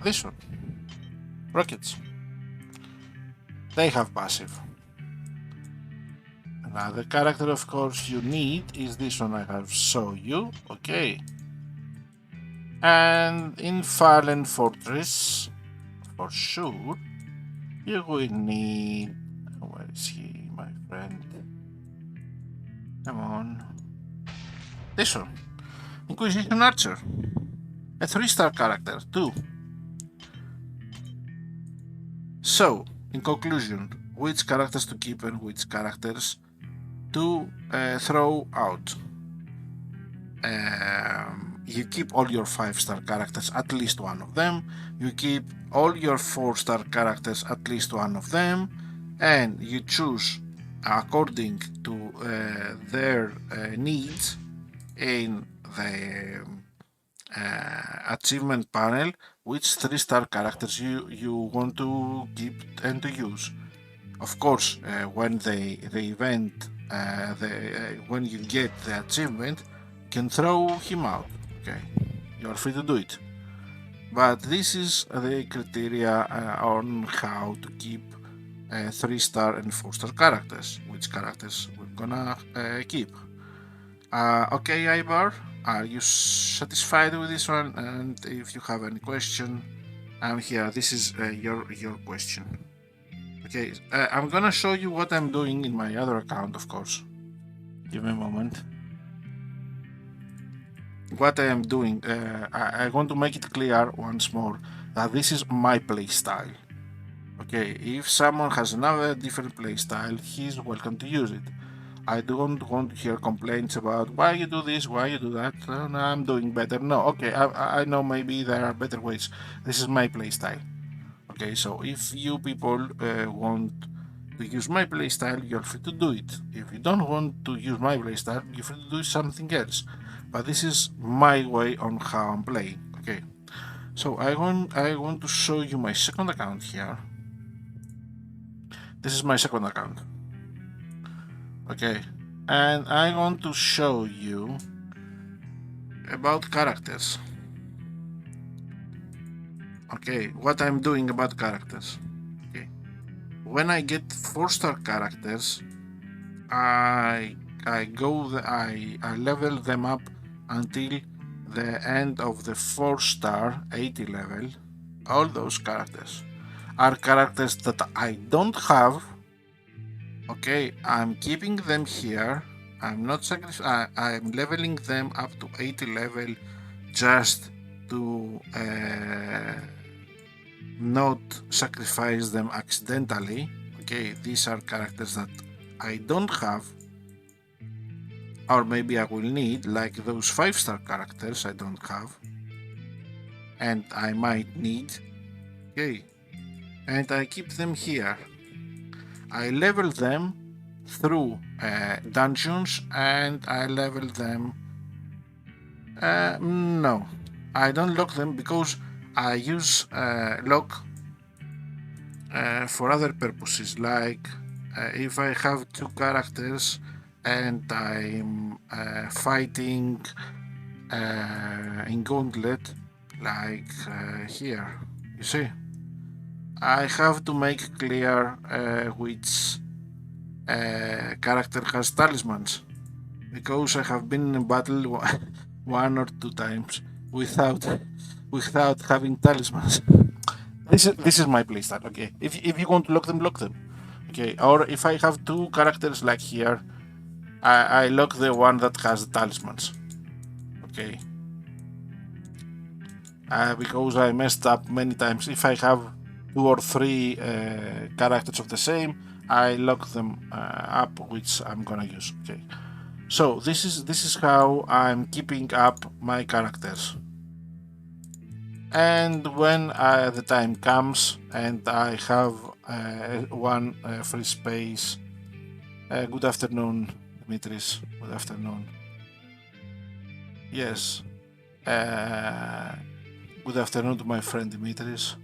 this one. Rockets. They have passive. Another character, of course, you need is this one I have shown you. Okay. And in Fallen Fortress, for sure, you will need. Where is he, my friend? Come on. This one. Inquisition Archer. A 3-star character, too. So, in conclusion, which characters to keep and which characters to throw out. You keep all your 5-star characters, at least one of them. You keep all your 4-star characters, at least one of them. And you choose according to their needs in the achievement panel which 3-star characters you want to keep and to use. Of course, when the event, when you get the achievement, you can throw him out. Okay, you are free to do it. But this is the criteria on how to keep 3-star and 4-star characters. Which characters we're gonna keep. Okay, Ibar, are you satisfied with this one? And if you have any question, I'm here. This is your question. Okay, I'm gonna show you what I'm doing in my other account, of course. Give me a moment. What I am doing, I want to make it clear once more that this is my playstyle. Okay, if someone has another different playstyle, he's welcome to use it. I don't want to hear complaints about why you do this, why you do that. No, I'm doing better. No, okay, I know maybe there are better ways. This is my playstyle. Okay, so if you people want to use my playstyle, you're free to do it. If you don't want to use my playstyle, you're free to do something else. But this is my way on how I'm playing. Okay, so I want to show you my second account here. This is my second account. Okay, and I want to show you about characters. Okay, what I'm doing about characters. Okay, when I get 4-star characters, I I level them up until the end of the 4-star 80 level. All those characters are characters that I don't have. Okay, I'm keeping them here. I'm not I'm leveling them up to 80 level just to not sacrifice them accidentally. Okay, these are characters that I don't have, or maybe I will need, like those 5-star characters I don't have, and I might need. Okay, and I keep them here. I level them through dungeons, and I level them. No, I don't lock them because I use lock for other purposes, like if I have 2 characters and I'm fighting in Gauntlet, like here, you see, I have to make clear which character has talismans, because I have been in battle 1 or 2 times without having talismans. This is my playstyle. Okay, if you want to lock them. Okay, or if I have 2 characters like here, I lock the one that has the talismans. Okay, because I messed up many times. If I have 2 or 3 characters of the same, I lock them up, which I'm gonna use. Okay, so this is how I'm keeping up my characters. And when the time comes and I have one free space, good afternoon, Dimitris. Good afternoon. Yes. Good afternoon to my friend Dimitris.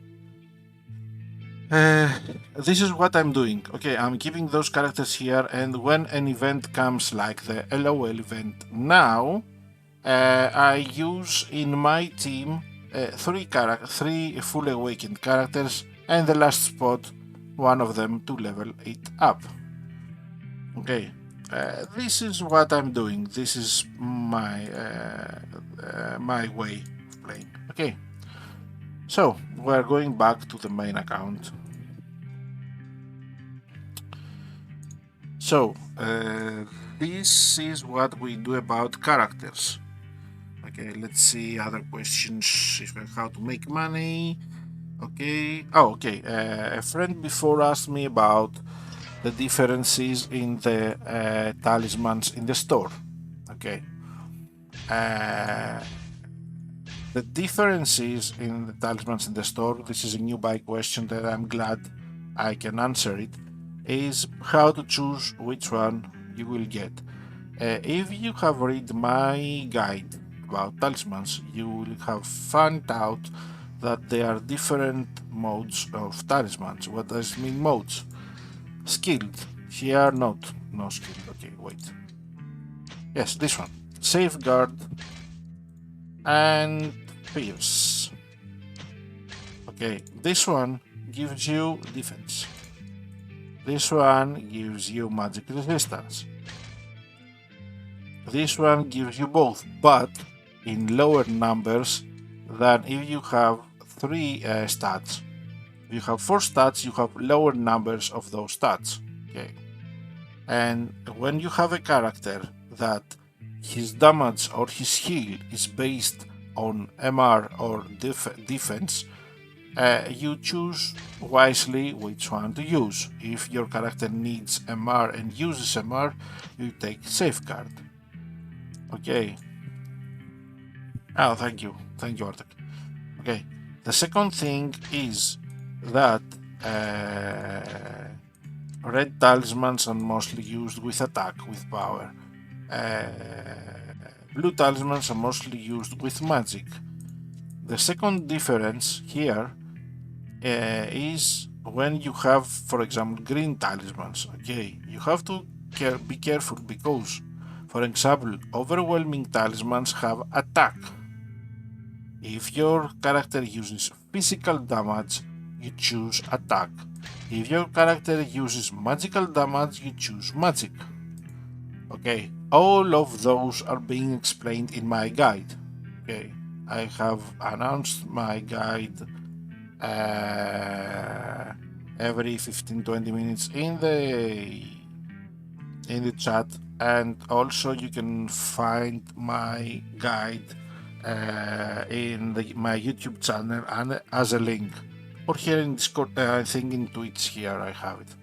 This is what I'm doing. Okay, I'm keeping those characters here, and when an event comes, like the LOL event now, I use in my team 3 full awakened characters, and the last spot, one of them to level it up. Okay, this is what I'm doing. This is my my way of playing. Okay, so we're going back to the main account. So this is what we do about characters. Okay, let's see other questions. How to make money. Okay. Oh, okay. A friend before asked me about the differences in the talismans in the store. Okay. The differences in the talismans in the store, this is a new buy question that I'm glad I can answer it, is how to choose which one you will get. If you have read my guide about talismans, you will have found out that there are different modes of talismans. What does it mean, modes? Skilled. Here, not. No skilled. Okay, wait. Yes, this one. Safeguard and Pierce. Okay, this one gives you defense. This one gives you magic resistance. This one gives you both, but in lower numbers than if you have 3 stats. If you have 4 stats, you have lower numbers of those stats. Okay. And when you have a character that his damage or his heal is based on MR or defense, you choose wisely which one to use. If your character needs MR and uses MR, you take Safeguard. Okay. Oh, thank you, Artek. Okay. The second thing is that red talismans are mostly used with attack, with power. Blue talismans are mostly used with magic. The second difference here is when you have, for example, green talismans. Okay, you have to be careful because, for example, overwhelming talismans have attack. If your character uses physical damage, you choose attack. If your character uses magical damage, you choose magic. Okay, all of those are being explained in my guide. Okay, I have announced my guide every 15-20 minutes in the chat, and also you can find my guide in my YouTube channel and as a link, or here in Discord. I think in Twitch here I have it.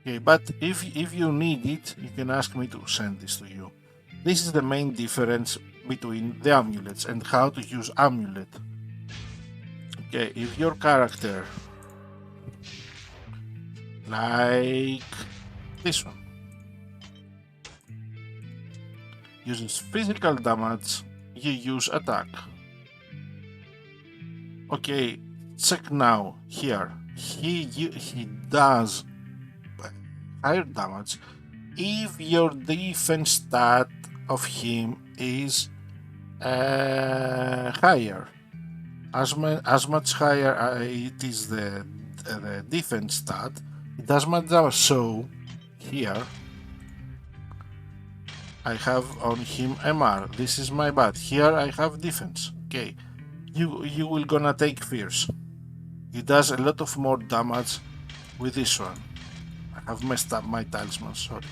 Okay, but if you need it, you can ask me to send this to you. This is the main difference between the amulets and how to use amulet. Okay, if your character, like this one, uses physical damage, you use attack. Okay, check now here. He does higher damage if your defense stat of him is higher. As much higher it is the defense stat, it does much damage. So here I have on him MR. This is my bad. Here I have defense. Okay, you will gonna take fears. It does a lot of more damage with this one. I have messed up my talisman, sorry.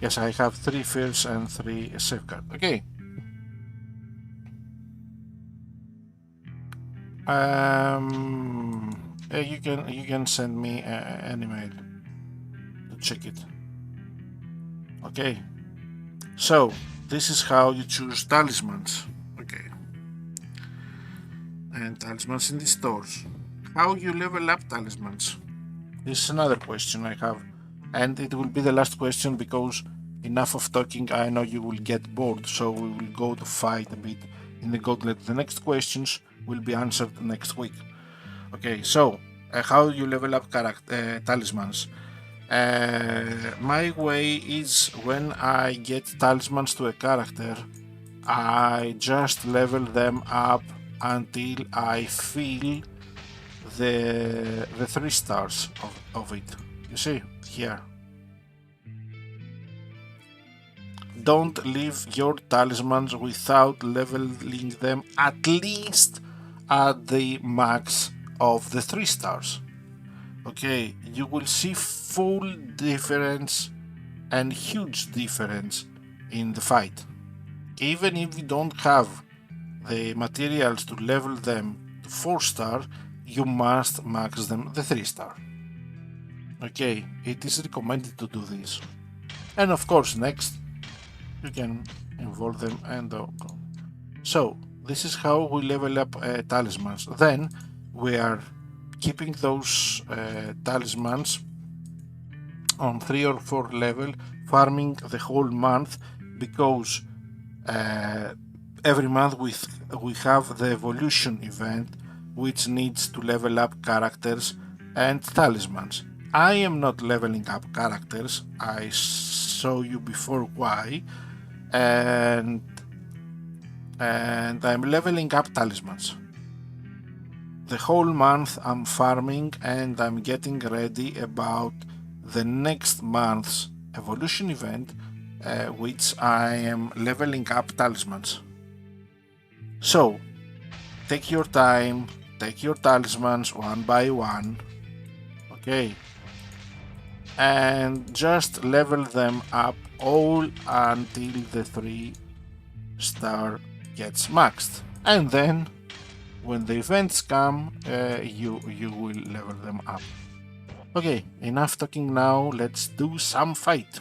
Yes, I have 3 fears and 3 safeguard. Okay. You can send me an email to check it. Okay. So this is how you choose talismans. Okay. And talismans in the stores. How you level up talismans? This is another question I have, and it will be the last question because enough of talking. I know you will get bored, so we will go to fight a bit in the gauntlet. The next questions will be answered next week. Okay, so how you level up talismans? My way is when I get talismans to a character, I just level them up until I feel the 3 stars of it. You see here. Don't leave your talismans without leveling them at least at the max of the 3 stars. Okay, you will see full difference and huge difference in the fight. Even if you don't have the materials to level them to 4 star, you must max them the 3 star. Okay, it is recommended to do this. And of course, next you can involve them and so this is how we level up talismans. Then we are keeping those talismans on 3 or 4 level, farming the whole month, because every month we have the evolution event which needs to level up characters and talismans. I am not leveling up characters, I show you before why, and I'm leveling up talismans. The whole month I'm farming and I'm getting ready about the next month's evolution event, which I am leveling up talismans. So take your time, take your talismans one by one, okay, and just level them up all until the 3 star gets maxed, and then when the events come, you will level them up. Okay, enough talking now, let's do some fight.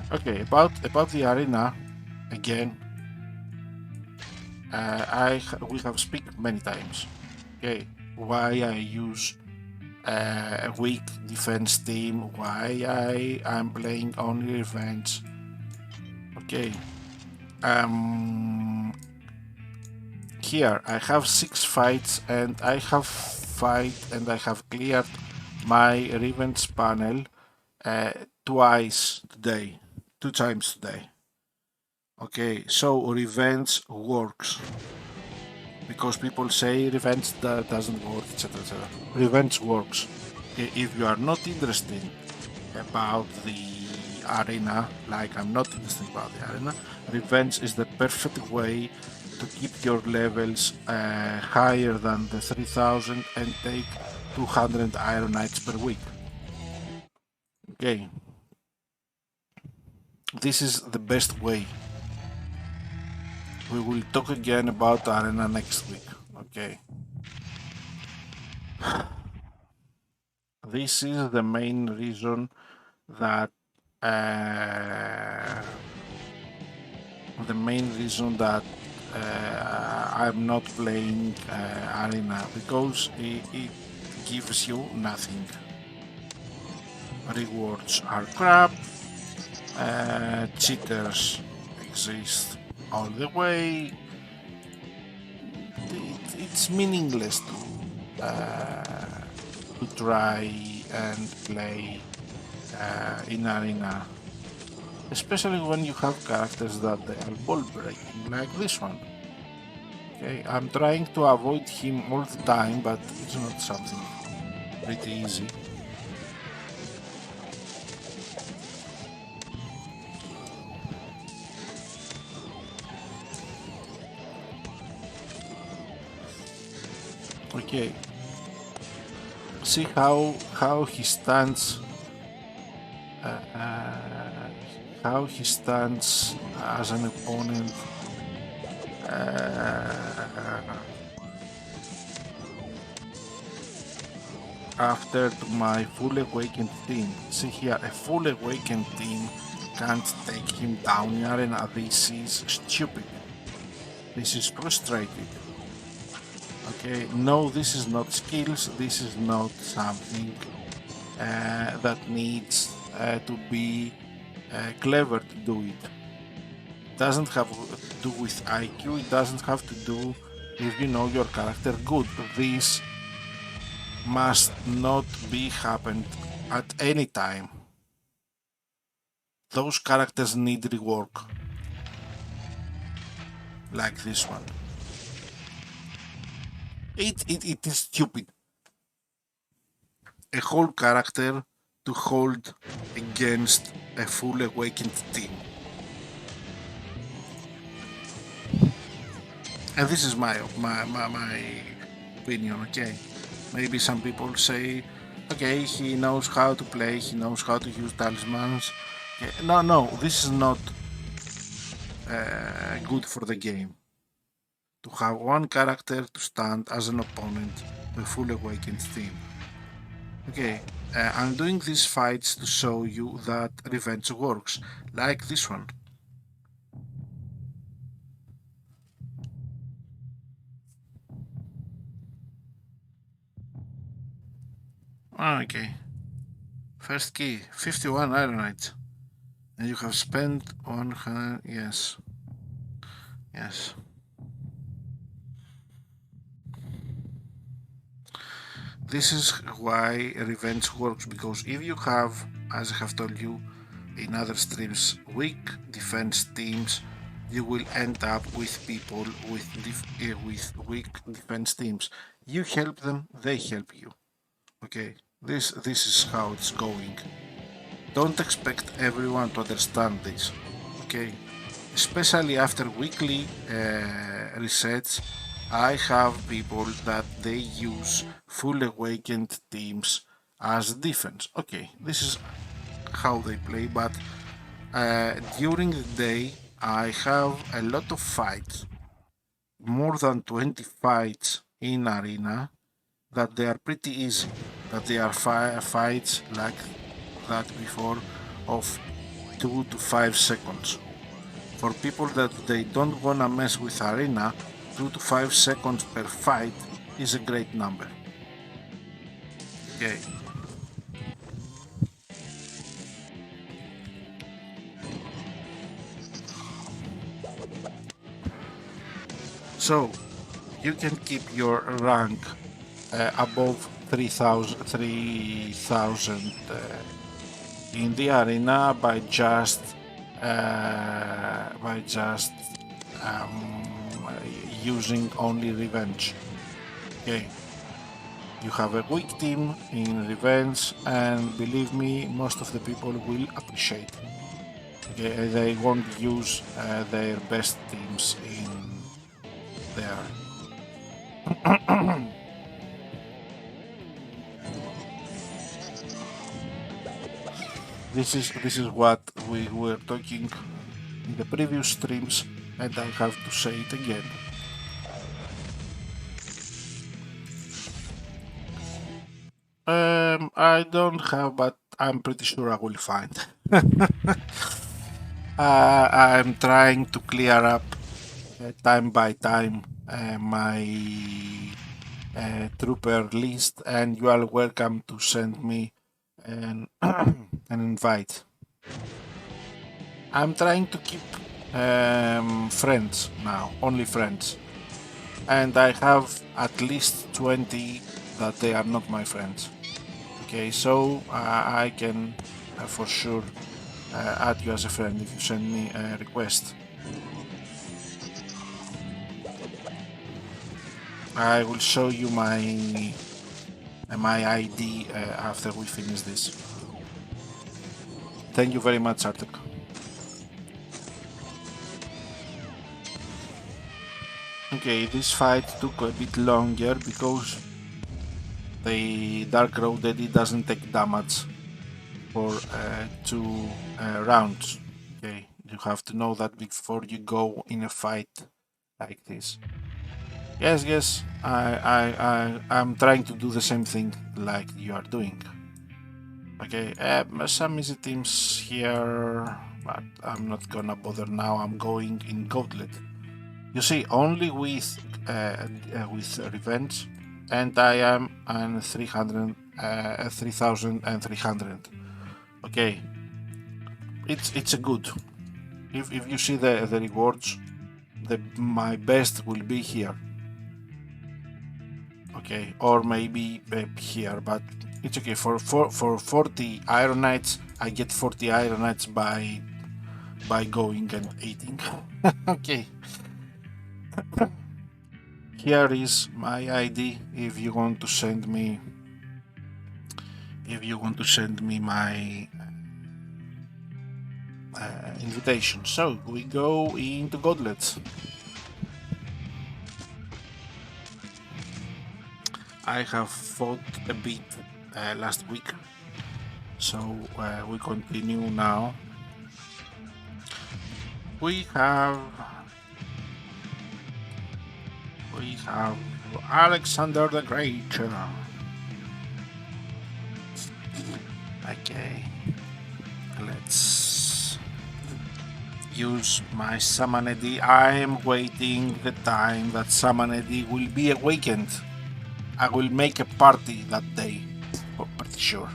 Okay, about the arena again. we have speak many times. Okay, why I use a weak defense team, why I'm playing only revenge. Okay, here I have 6 fights and I have cleared my revenge panel twice today, 2 times today. Okay, so revenge works because people say revenge doesn't work, etc. etc. Revenge works. If you are not interested about the arena, like I'm not interested about the arena, revenge is the perfect way to keep your levels higher than the 3000 and take 200 Iron Knights per week. Okay, this is the best way. We will talk again about arena next week. Okay. This is the main reason that uh, I'm not playing arena, because it gives you nothing. Rewards are crap. Cheaters exist all the way. It's meaningless to try and play in arena, especially when you have characters that they are ball breaking, like this one. Okay, I'm trying to avoid him all the time, but it's not something pretty easy. Okay, see how he stands. How he stands as an opponent. After my full awakened team. See here, a full awakened team can't take him down in arena. This is stupid. This is frustrating. Okay, no, this is not skills. This is not something that needs to be clever to do it. It doesn't have to do with IQ. It doesn't have to do if you know your character good. This must not be happened at any time. Those characters need rework, like this one. It is stupid. A whole character to hold against a full awakened team. And this is my opinion, okay? Maybe some people say, okay, he knows how to play, he knows how to use talismans. Okay. No, this is not good for the game. To have one character to stand as an opponent to a full awakened team. Okay, I'm doing these fights to show you that revenge works, like this one. Okay. First key, 51 Iron Knights. And you have spent 100, yes. Yes. This is why revenge works, because if you have, as I have told you in other streams, weak defense teams, you will end up with people with weak defense teams. You help them, they help you. Okay, this is how it's going. Don't expect everyone to understand this. Okay, especially after weekly resets, I have people that they use full awakened teams as defense. Okay, this is how they play, but during the day I have a lot of fights, more than 20 fights in arena, that they are pretty easy, that they are fights like that before of 2 to 5 seconds. For people that they don't wanna mess with arena, 2 to 5 seconds per fight is a great number. Okay. So you can keep your rank above 3,000 in the arena by just using only revenge. Okay, you have a weak team in revenge, and believe me, most of the people will appreciate. Okay, they won't use their best teams in there. This is what we were talking in the previous streams, and I have to say it again. I don't have, but I'm pretty sure I will find. I'm trying to clear up time by time my trooper list, and you are welcome to send me an, an invite. I'm trying to keep friends now, only friends. And I have at least 20 that they are not my friends. Okay, so I can for sure add you as a friend if you send me a request. I will show you my ID after we finish this. Thank you very much, Artek. Okay, this fight took a bit longer because the Dark Road Eddy doesn't take damage for 2 rounds. Okay, you have to know that before you go in a fight like this. Yes, I'm trying to do the same thing like you are doing. Okay, some easy teams here, but I'm not gonna bother now. I'm going in Gauntlet. You see, only with revenge, and I am on 3,300. Okay, it's a good. If you see the rewards, my best will be here. Okay, or maybe here, but it's okay. For 40 Iron Knights, I get 40 Iron Knights by going and eating. Okay. Here is my ID if you want to send me my invitation. So we go into Gauntlet. I have fought a bit last week, so we continue now. We have Alexander the Great. Okay, let's use my Summon Eddy. I am waiting the time that Summon Eddy will be awakened. I will make a party that day, pretty sure.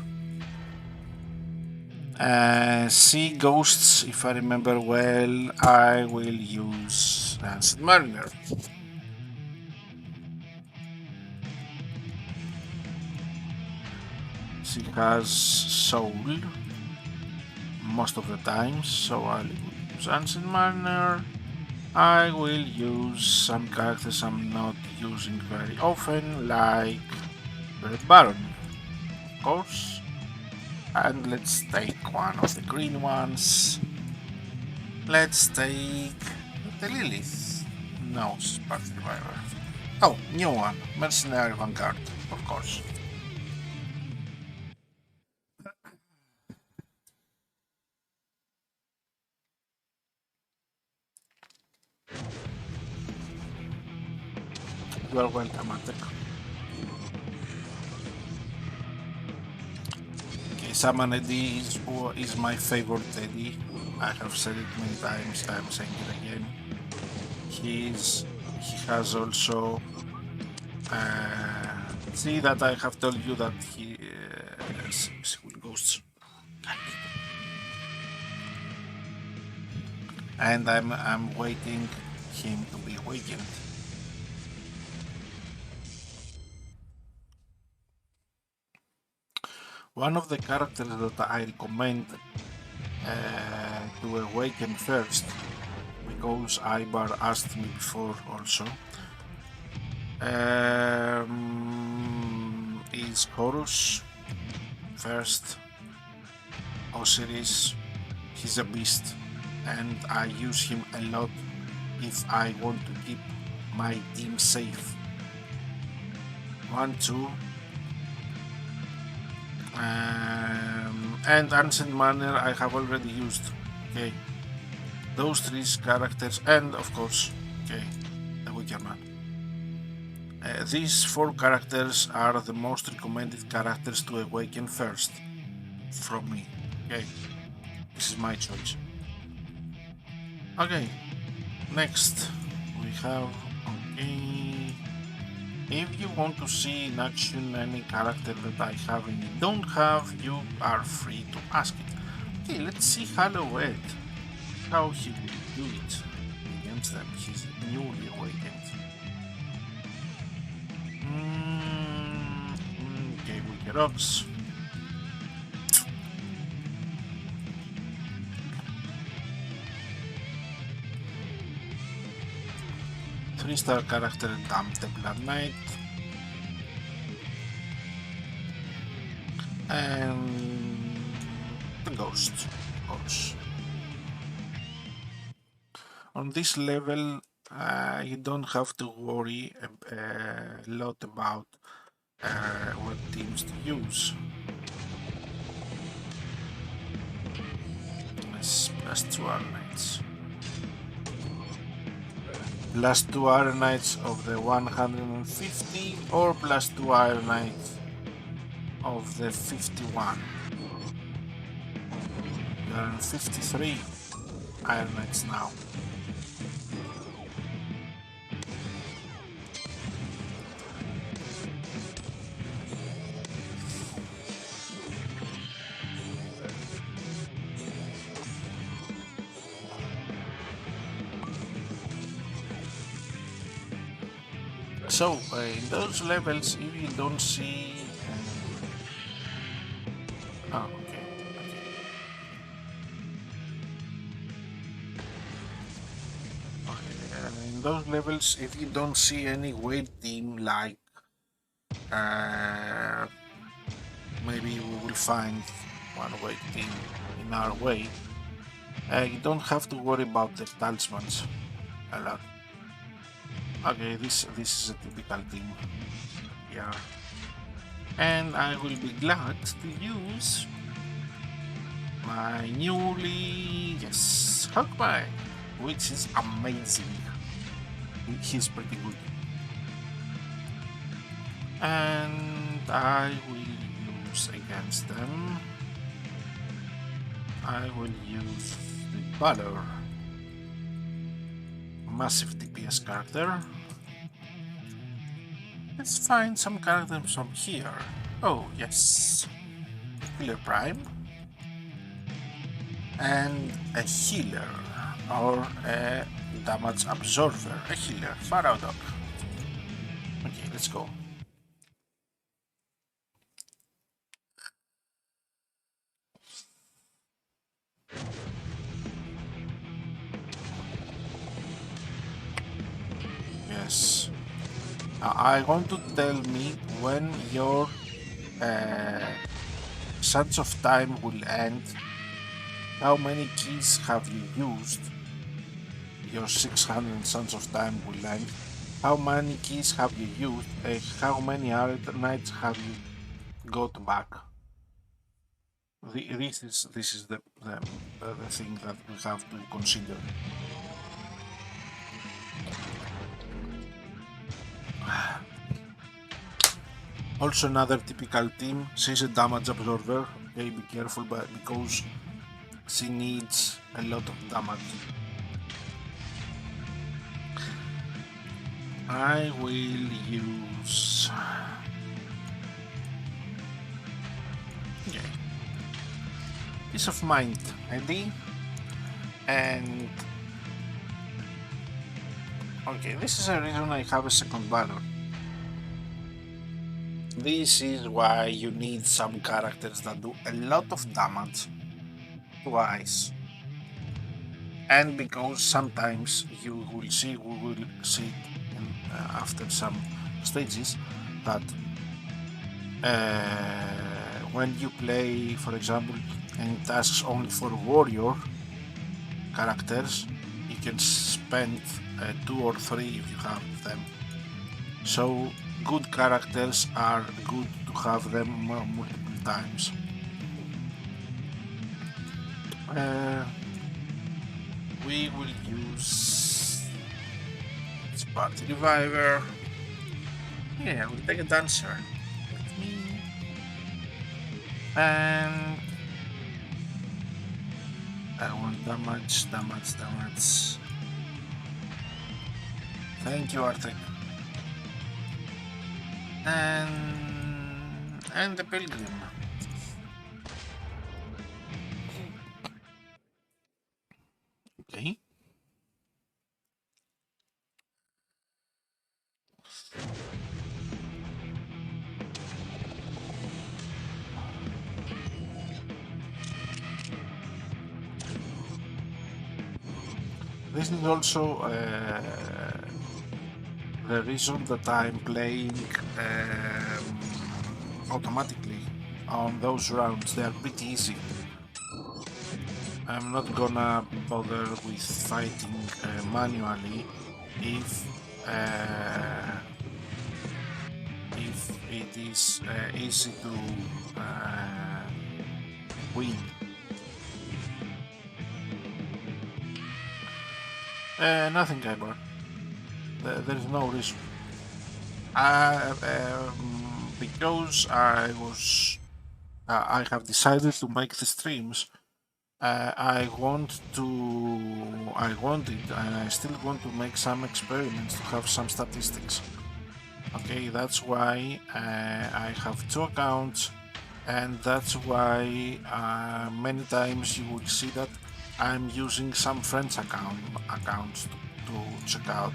Sea Ghosts, if I remember well, I will use Ancient Mariner. She has soul most of the time, so I'll use Ancient Mariner. I will use some characters I'm not using very often, like Red Baron, of course. And let's take one of the green ones. Let's take the Lilith. No, Spark Reviver. Oh, new one, Mercenary Vanguard, of course. You are welcome, Artek. Okay, Summon Eddy is my favorite Eddy. I have said it many times, I'm saying it again. he has also see that I have told you that he ghosts, and I'm waiting him to be awakened. One of the characters that I recommend to awaken first, because Ibar asked me before also, is Horus first. Osiris, he's a beast, and I use him a lot if I want to keep my team safe. 1, 2, and Ancient Manner I have already used. Okay, those 3 characters, and of course, okay, the Wicker Man. These 4 characters are the most recommended characters to awaken first from me. Okay, this is my choice. Okay, next we have, okay, if you want to see in action any character that I have and you don't have, you are free to ask it. Okay, let's see Hallowed, how he will do it against them. He's newly awakened. Okay, Wicked Ox. Three-star character, Damn Templar Knight. And the Ghost, of course. On this level, you don't have to worry a lot about what teams to use. Let's plus 2 Iron Knights. Plus 2 Iron Knights of the 150 or plus 2 Iron Knights of the 51. You are on 53 Iron Knights now. So, in those levels, if you don't see... oh, okay. In those levels, if you don't see any weight team like... maybe we will find one weight team in our way. You don't have to worry about the talismans a lot. Okay, this is a typical team. Yeah. And I will be glad to use my newly, yes, Hawkeye, which is amazing. He's pretty good. And I will use against them, I will use the Valor. Massive DPS character. Let's find some characters from here. Oh, yes. Healer Prime. And a healer, or a damage absorber. A healer, Pharaoh Dog. Okay, let's go. Yes. I want to tell me when your Sands of Time will end. How many keys have you used? Your 600 Sands of Time will end. How many keys have you used? How many nights have you got back? This is the thing that we have to consider. Also another typical team, she's a damage absorber. Okay, be careful, but because she needs a lot of damage. I will use... Okay. Peace of Mind ID. And... Okay, this is a reason I have a second banner. This is why you need some characters that do a lot of damage twice. And because sometimes we will see in, after some stages that when you play, for example, any tasks only for warrior characters, you can spend 2 or 3 if you have them. So good characters are good to have them multiple times. We will use Party Reviver. Yeah, we'll take a Dancer with me. And I want damage. Thank you, Artek. And the Pilgrim. Okay. This is also the reason that I'm playing automatically on those rounds. They are pretty easy. I'm not gonna bother with fighting manually if it is easy to win. Nothing, Kyber. There is no reason. Because I have decided to make the streams. I wanted, and I still want to make some experiments to have some statistics. Okay, that's why I have 2 accounts, and that's why many times you will see that I'm using some friends' accounts to check out.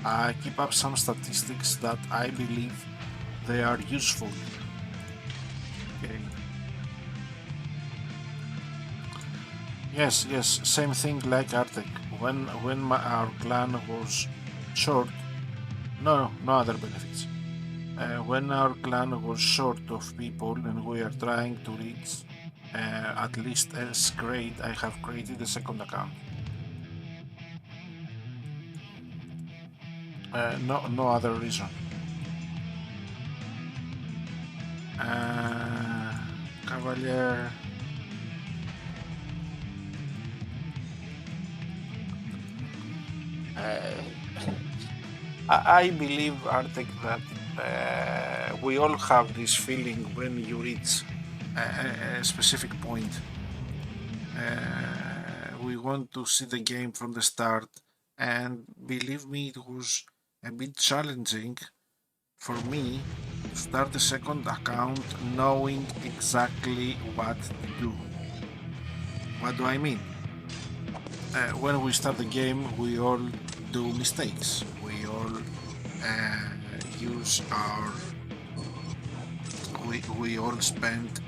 I keep up some statistics that I believe they are useful. Okay. Yes, same thing like Arctic. When our clan was short, no other benefits. When our clan was short of people and we are trying to reach at least S grade, I have created a second account. No other reason. Cavalier. I believe, Artek, that we all have this feeling when you reach a specific point. We want to see the game from the start, and believe me, it was a bit challenging for me to start a second account knowing exactly what to do. What do I mean? When we start the game, we all do mistakes. We all use our... We all spend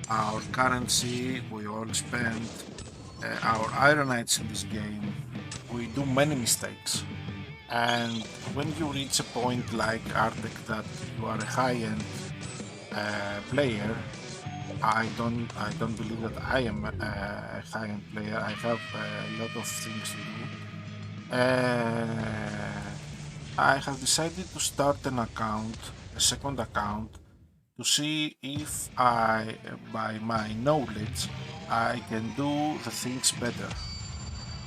our currency, we all spend our ironites in this game. We do many mistakes. And when you reach a point like Arctic that you are a high-end player, I don't believe that I am a high-end player. I have a lot of things to do. I have decided to start an account, a second account, to see if I, by my knowledge, I can do the things better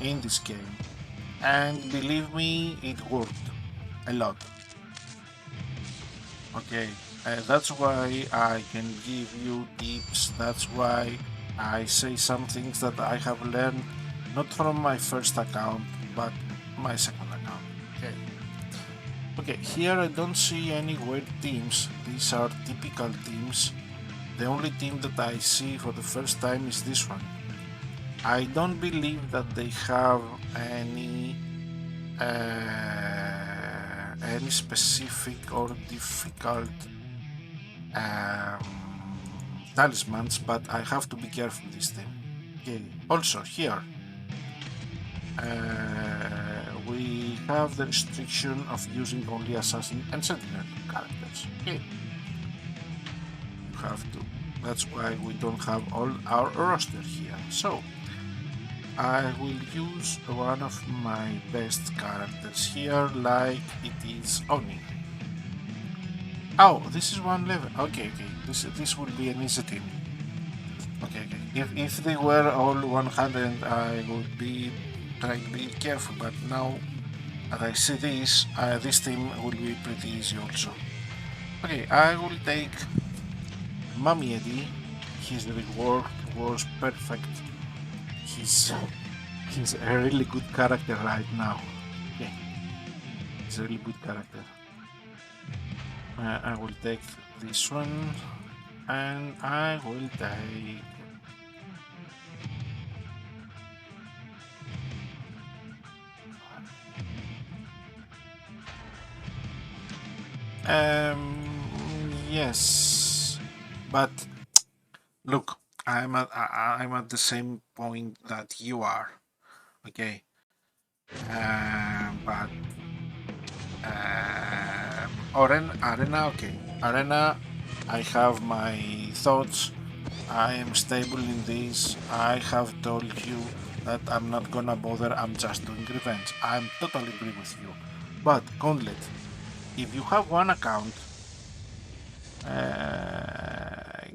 in this game. And believe me, it worked a lot. Okay, that's why I can give you tips. That's why I say some things that I have learned not from my first account, but my second account. Okay. Okay, here I don't see any weird teams. These are typical teams. The only team that I see for the first time is this one. I don't believe that they have any specific or difficult um, talismans, but I have to be careful this time. Okay. Also here we have the restriction of using only assassin and sentinel characters. Okay. You have to. That's why we don't have all our roster here. So I will use one of my best characters here, like it is Oni. Oh, this is one level. Okay. This will be an easy team. Okay. If they were all 100, I would be trying to be careful. But now, as I see this team will be pretty easy also. Okay, I will take Mummy Eddie. His reward was perfect. He's a really good character right now. Okay, he's a really good character. I will take this one, and I will take yes, but look, I'm at the same point that you are. Okay, but arena, okay, arena. I have my thoughts. I am stable in this. I have told you that I'm not gonna bother. I'm just doing revenge. I'm totally agree with you. But Gauntlet, if you have one account,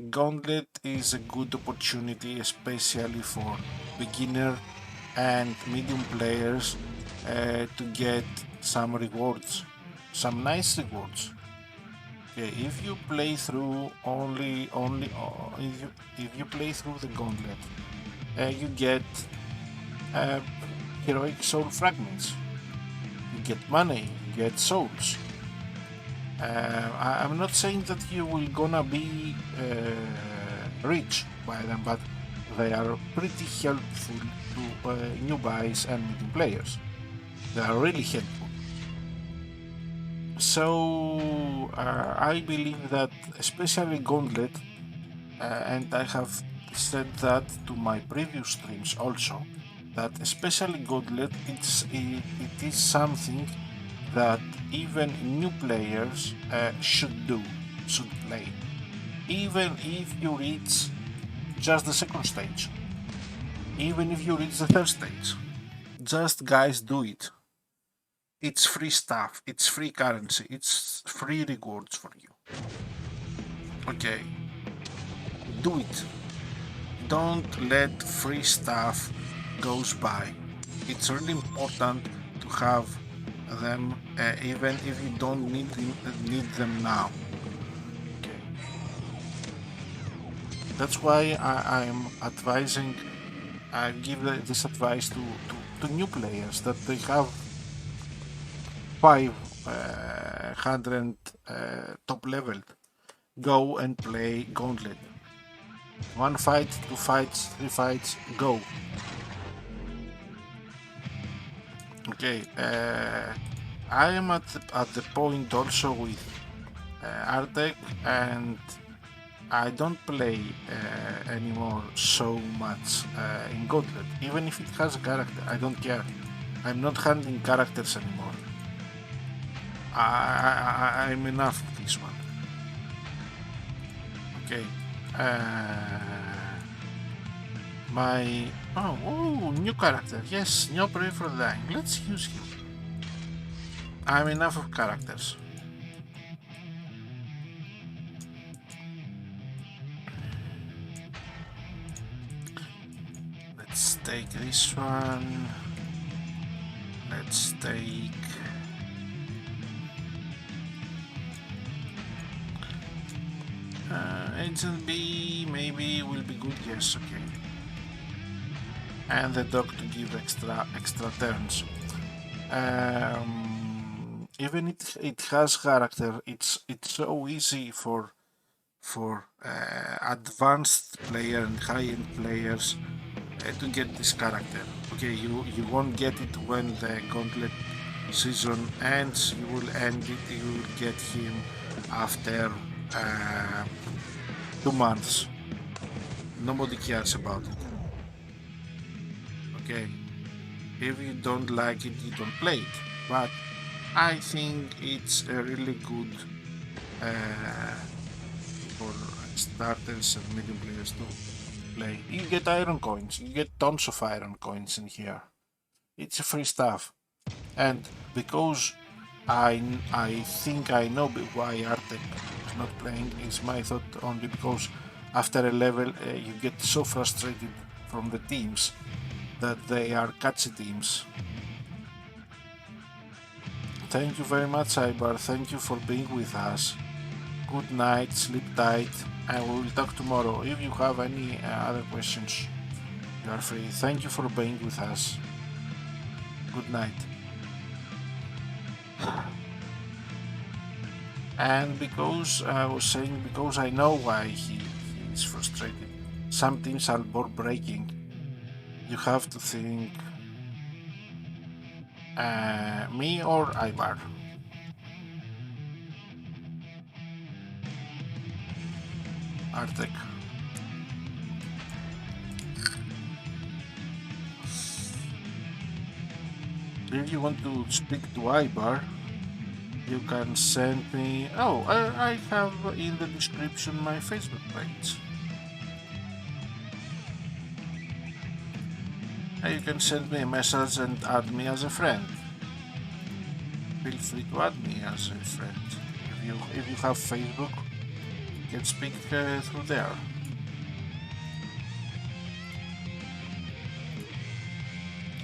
Gauntlet is a good opportunity, especially for beginner and medium players, to get some rewards, some nice rewards. Okay, if you play through if you play through the Gauntlet, you get heroic soul fragments, you get money, you get souls. I'm not saying that you will gonna be rich by them, but they are pretty helpful to new buys and medium players. They are really helpful. So I believe that especially Gauntlet, and I have said that to my previous streams also, that especially Gauntlet, it is something that even new players should play, even if you reach just the second stage, even if you reach the third stage. Just guys, do it. It's free stuff, it's free currency, it's free rewards for you. Okay, do it. Don't let free stuff goes by. It's really important to have them, even if you don't need them now. Okay. That's why I'm advising. I give this advice to new players that they have 500 top leveled. Go and play Gauntlet. 1 fight, 2 fights, 3 fights, go. Okay, I am at the point also with Artec, and I don't play anymore so much in Gauntlet. Even if it has a character, I don't care. I'm not handling characters anymore. I'm enough of this one. Okay. New character. Yes, new Brave for Dying. Let's use him. I'm enough of characters. Let's take this one. Let's take Agent B, maybe will be good. Yes, okay. And the dog to give extra turns. even it has character, it's so easy for advanced player and high-end players to get this character. Okay, you won't get it when the Gauntlet season ends. You will end it. You will get him after 2 months. Nobody cares about it. Okay, if you don't like it, you don't play it. But I think it's a really good for starters and medium players to play. You get iron coins. You get tons of iron coins in here. It's free stuff. And because I think I know why Artek is not playing, it's my thought only because after a level you get so frustrated from the teams that they are catchy teams. Thank you very much, Ibar. Thank you for being with us. Good night, sleep tight, and we will talk tomorrow. If you have any other questions, you are free. Thank you for being with us. Good night. And because I was saying, because I know why he is frustrated, some teams are board breaking. You have to think me or Ibar. Artek. If you want to speak to Ibar, you can send me. Oh, I have in the description my Facebook page. You can send me a message and add me as a friend. Feel free to add me as a friend. If you have Facebook, you can speak through there.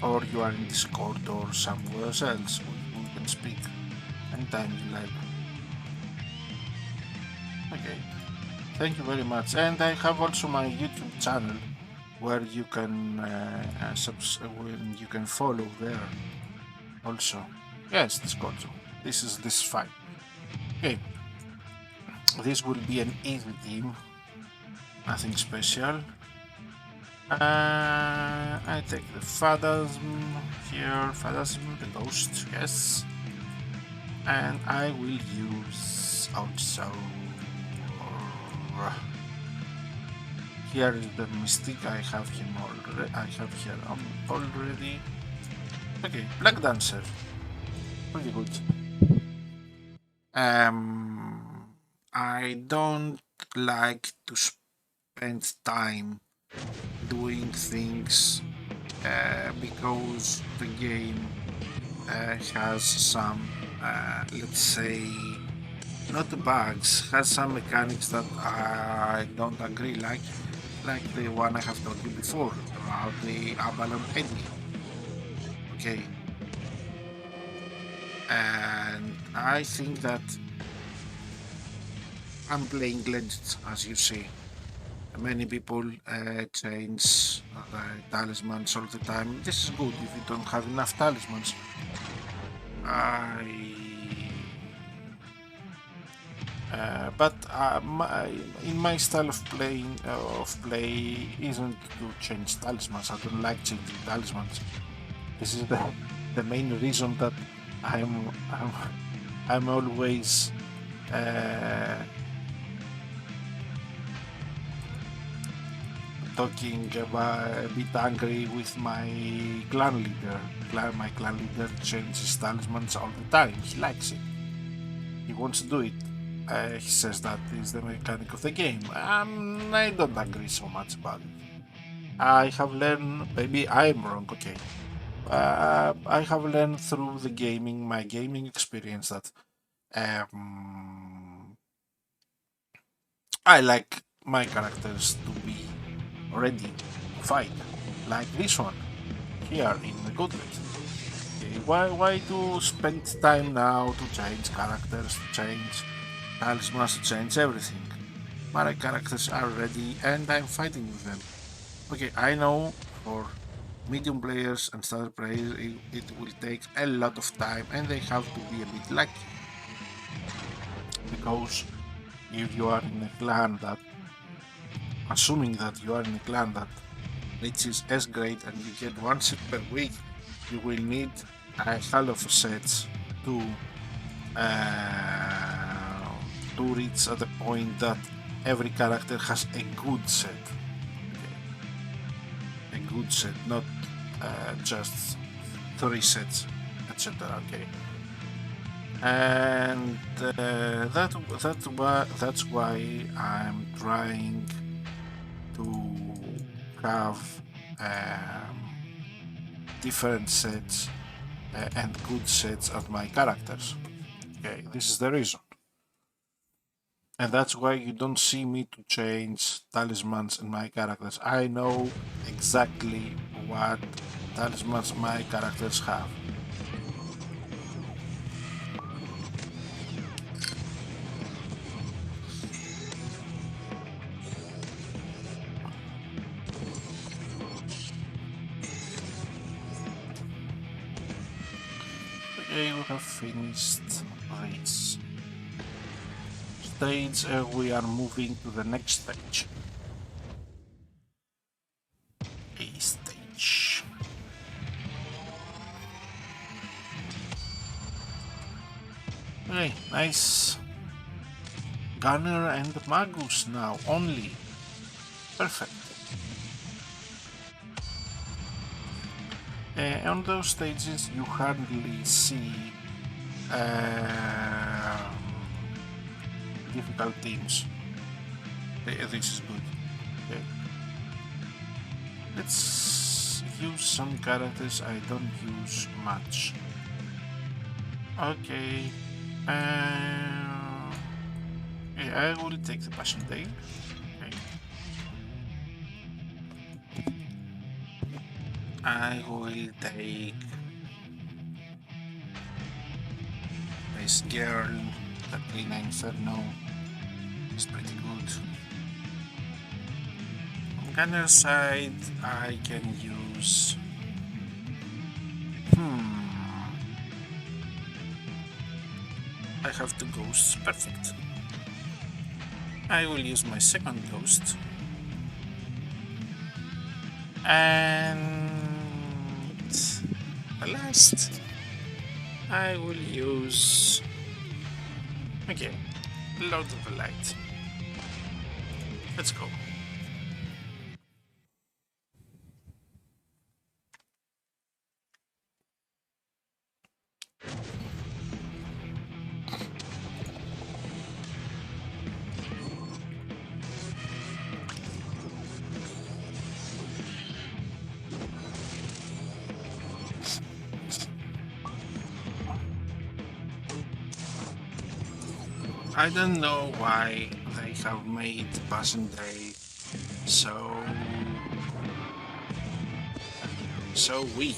Or you are in Discord or somewhere else. We can speak anytime you like. Okay. Thank you very much. And I have also my YouTube channel where you can you can follow there also. Yes, Discord. This is fine. Okay. This will be an easy team. Nothing special. I take the Phantasm here, Phantasm, the Ghost, yes. And I will use also. Here is the Mystic. I have him already. I have here already. Okay, Black Dancer. Pretty good. I don't like to spend time doing things because the game has some, let's say, not bugs, has some mechanics that I don't agree, like the one I have told you before about the Avalon Eddy. Okay. And I think that I'm playing Legends, as you see. Many people change talismans all the time. This is good if you don't have enough talismans. But in my style of play isn't to change talismans. I don't like changing talismans. This is the main reason that I'm always talking about a bit angry with my clan leader. My clan leader changes talismans all the time. He likes it. He wants to do it. He says that is the mechanic of the game. I don't agree so much about it. I have learned, maybe I'm wrong, okay. I have learned through my gaming experience that I like my characters to be ready to fight, like this one here in the Gauntlet. Okay, why to spend time now to change characters, to change talismans, to change everything? My characters are ready and I'm fighting with them. Okay, I know for medium players and standard players, it will take a lot of time and they have to be a bit lucky. Because if you are in a clan that, assuming that you are in a clan that reaches S grade and you get one set per week, you will need a hell of a sets to reach at the point that every character has a good set. A good set, not just 3 sets, etc. Okay, and that's why I'm trying to have different sets and good sets of my characters. Okay, this is the reason. And that's why you don't see me to change talismans in my characters. I know exactly what talismans my characters have. Okay, we have finished this stage. We are moving to the next stage. A stage. Okay, nice. Gunner and Magus now only. Perfect. On those stages you hardly see difficult teams. This is good. Okay. Let's use some characters I don't use much. Okay. Okay, I will take the Passion Tail. Okay. I will take this girl, Katrina Inferno. It's pretty good. On gunner side, I can use. I have 2 ghosts. Perfect. I will use my second ghost. And the last, I will use. Okay, Lord of the Light. Let's go. I don't know why they have made Passion Day so weak.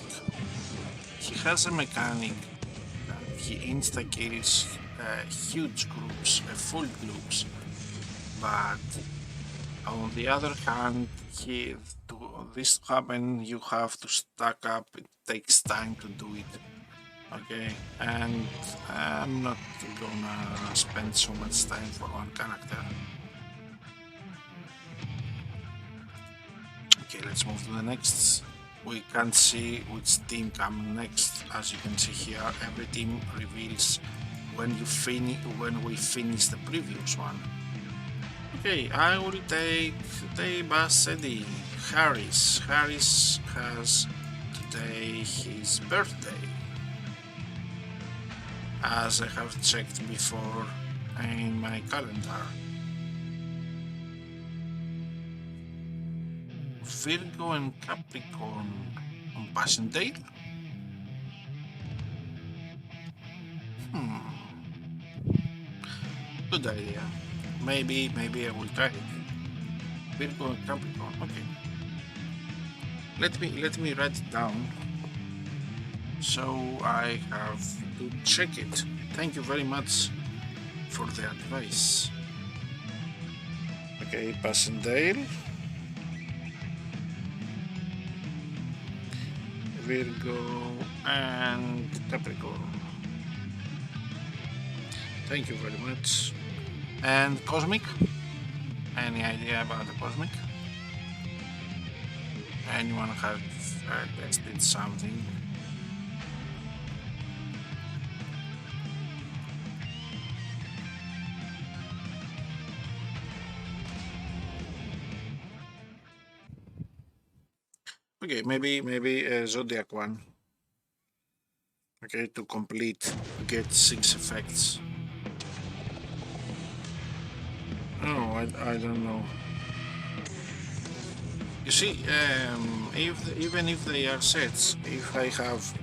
He has a mechanic that he insta-kills huge groups, full groups, but on the other hand, this to happen, you have to stack up. It takes time to do it. Okay, and I'm not gonna spend so much time for one character. Okay, let's move to the next. We can't see which team comes next. As you can see here, every team reveals when we finish the previous one. Okay, I will take the BoS Eddie, Harris. Harris has today his birthday, as I have checked before in my calendar. Virgo and Capricorn on Passion Day? Good idea. Maybe I will try it. Virgo and Capricorn, okay. Let me write it down so I have to check it. Thank you very much for the advice. Okay, Passendale. Virgo, and Capricorn. Thank you very much. And Cosmic? Any idea about the Cosmic? Anyone have tested something? Okay, maybe a Zodiac one. Okay, to complete, to get 6 effects. Oh, I don't know. You see, even if they are sets, if I have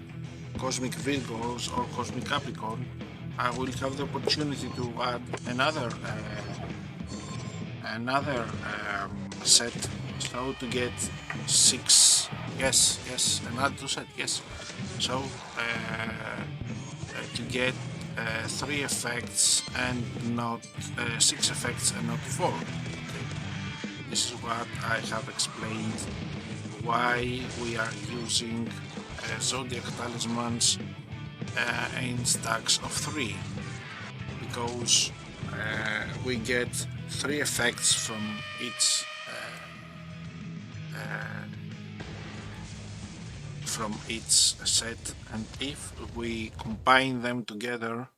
Cosmic Virgos or Cosmic Capricorn, I will have the opportunity to add another set, so to get 6. Yes, another set. Yes, so to get 3 effects and not 6 effects and not 4. Okay. This is what I have explained why we are using Zodiac Talismans in stacks of 3, because we get 3 effects from each set, and if we combine them together,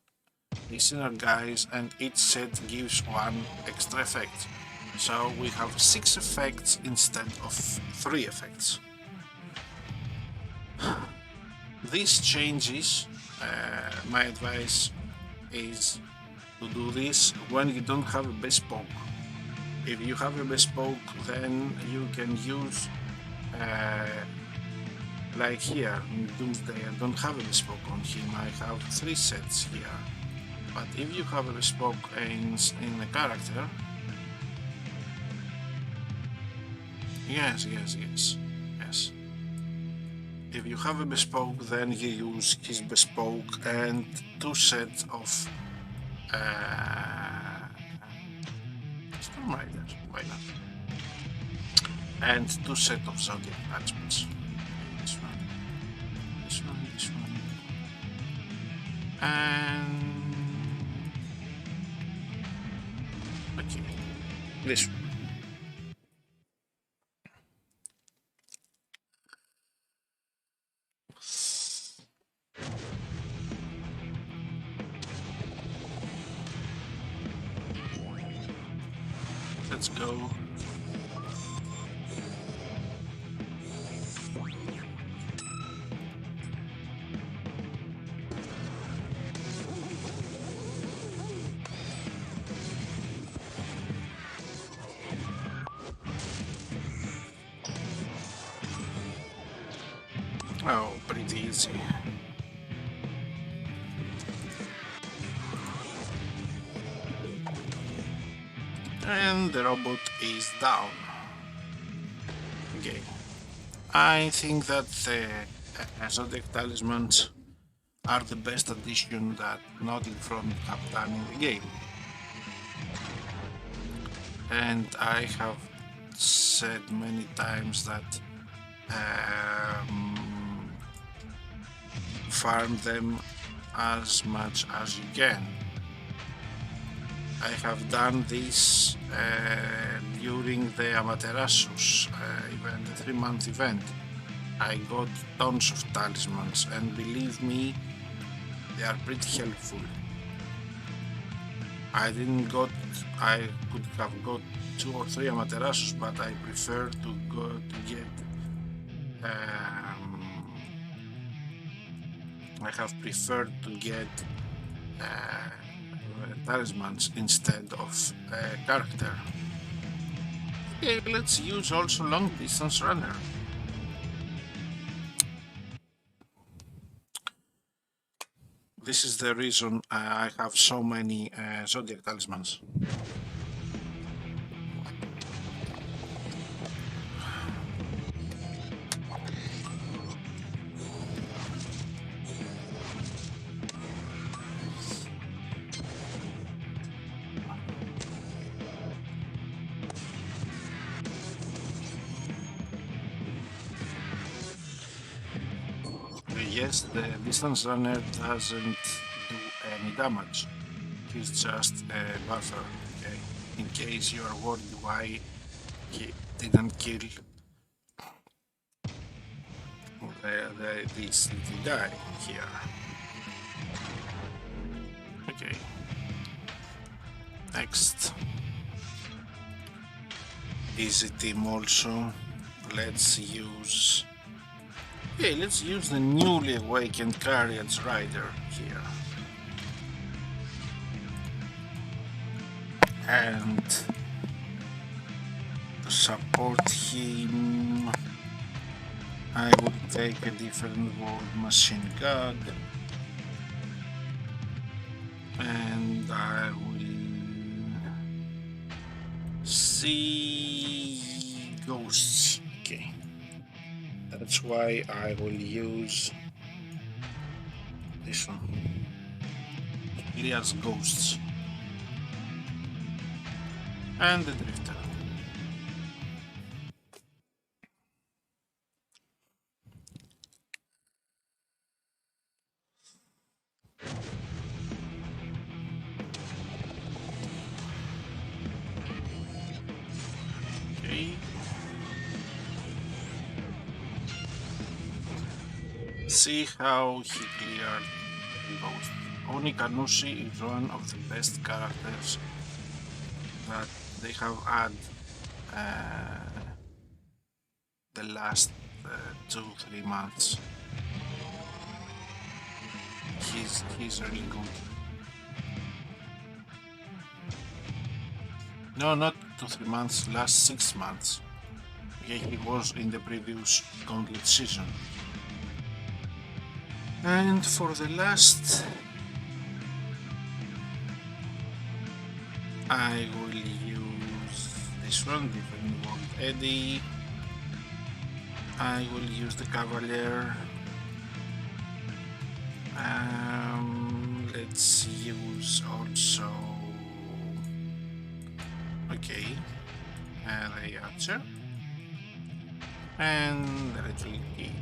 these guys, and each set gives 1 extra effect. So we have 6 effects instead of 3 effects. These changes, my advice is to do this when you don't have a bespoke. If you have a bespoke, then you can use like here in Doomsday. I don't have a bespoke on him, I have 3 sets here. But if you have a bespoke in a character, yes. If you have a bespoke, then you use his bespoke and 2 sets of Storm Riders, why not? And 2 sets of Zodiac Talismans. This one. And okay, this one. Let's go. Oh, pretty easy. And the robot is down. Okay. I think that the Zodiac Talismans are the best addition that Notting Front have done in the game. And I have said many times that farm them as much as you can. I have done this during the Amaterasus event, the 3-month event. I got tons of talismans, and believe me, they are pretty helpful. I could have got 2 or 3 Amaterasus, but I prefer to get I have preferred to get talismans instead of character. Okay, let's use also long distance runner. This is the reason I have so many Zodiac talismans. Yes, the distance runner doesn't do any damage. He's just a buffer, okay? In case you are worried why he didn't kill this little guy here. Okay. Next. Easy team also. Let's use... Okay, let's use the newly awakened Carriage Rider here. And to support him, I will take a different World Machine God. And I will see ghosts. Okay. That's why I will use this one. Ilias Ghosts. And the Drifter. Okay. See how he cleared both. Onikanushi is one of the best characters that they have had the last 2-3 months. He's really good. No, not 2-3 months, last 6 months. Okay, he was in the previous Gauntlet season. And for the last, I will use this one, Different World Eddy. I will use the Cavalier. Let's use also, okay, the Archer and the Little Kid.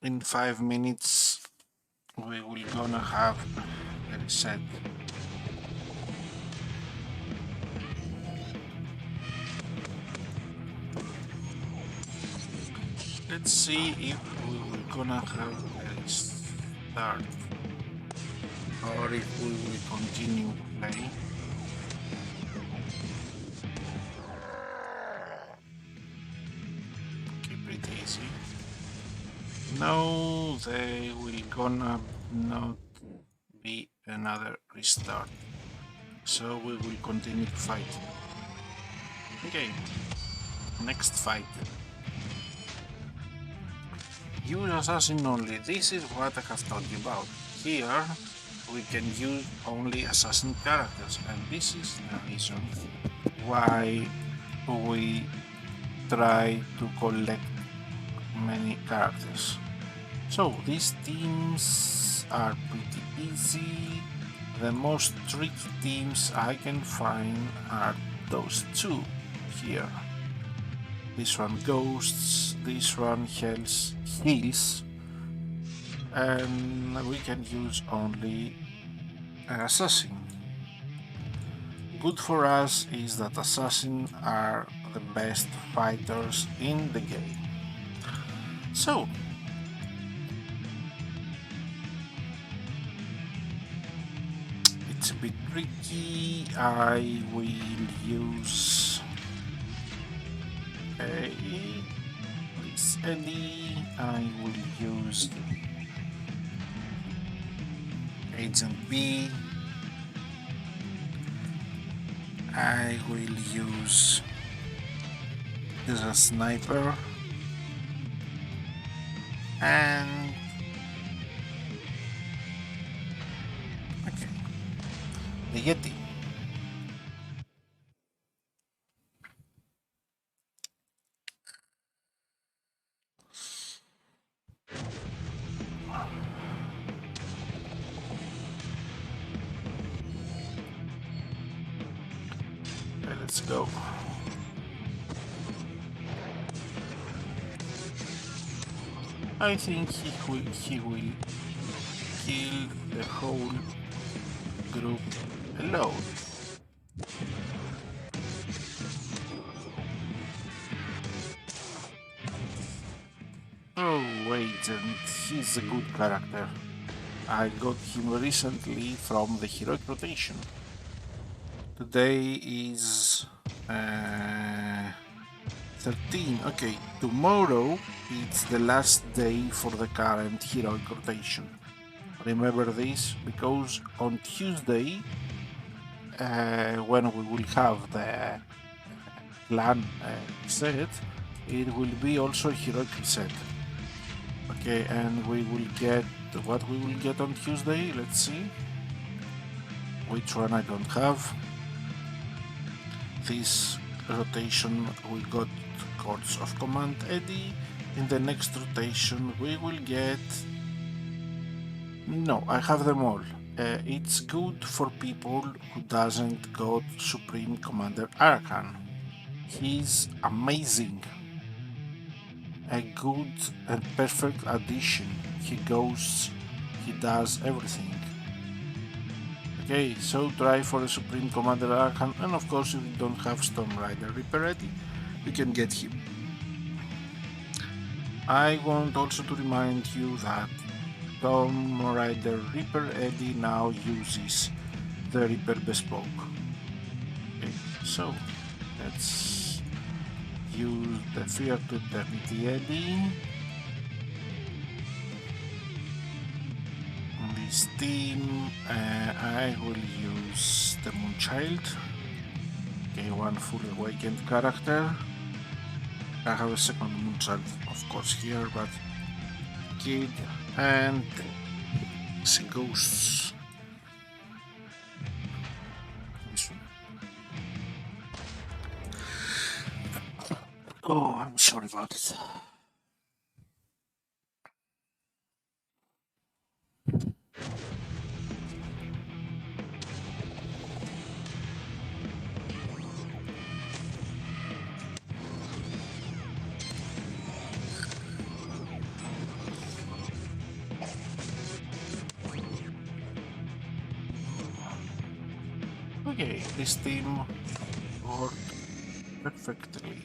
In 5 minutes we will gonna have a reset. Let's see if we will gonna have a start or if we will continue playing. Okay, pretty easy. No, they will gonna not be another restart. So we will continue to fight. Okay, next fight. Use assassin only. This is what I have told you about. Here we can use only assassin characters, and this is the reason why we try to collect many characters. So these teams are pretty easy. The most tricky teams I can find are those two here. This one Ghosts, this one Heals, and we can use only an Assassin. Good for us is that Assassins are the best fighters in the game. So, it's a bit tricky. I will use this Eddy. I will use Agent B. I will use the Sniper and okay, the Yeti. Okay, let's go. I think he will kill the whole group alone. Oh wait, and he's a good character. I got him recently from the heroic rotation. Today is 13. Okay, tomorrow it's the last day for the current heroic rotation. Remember this, because on Tuesday, when we will have the clan set, it will be also a heroic reset. Okay, and we will get what we will get on Tuesday. Let's see which one I don't have. This rotation we got Courts of Command Eddie. In the next rotation we will get... No, I have them all. It's good for people who doesn't got Supreme Commander Arcan. He's amazing. A good and perfect addition. He does everything. Okay, so try for a Supreme Commander Arcan, and of course if you don't have Storm Rider Reaper ready, you can get him. I want also to remind you that Storm Rider Reaper Eddie now uses the Reaper Bespoke. Okay, so let's use the Fear to Eternity Eddie. On this team, I will use the Moonchild. Okay, one fully awakened character. I have a second Moonchild, of course, here, but Kid and see ghosts. This one. Oh, I'm sorry about it. Okay, this team worked perfectly.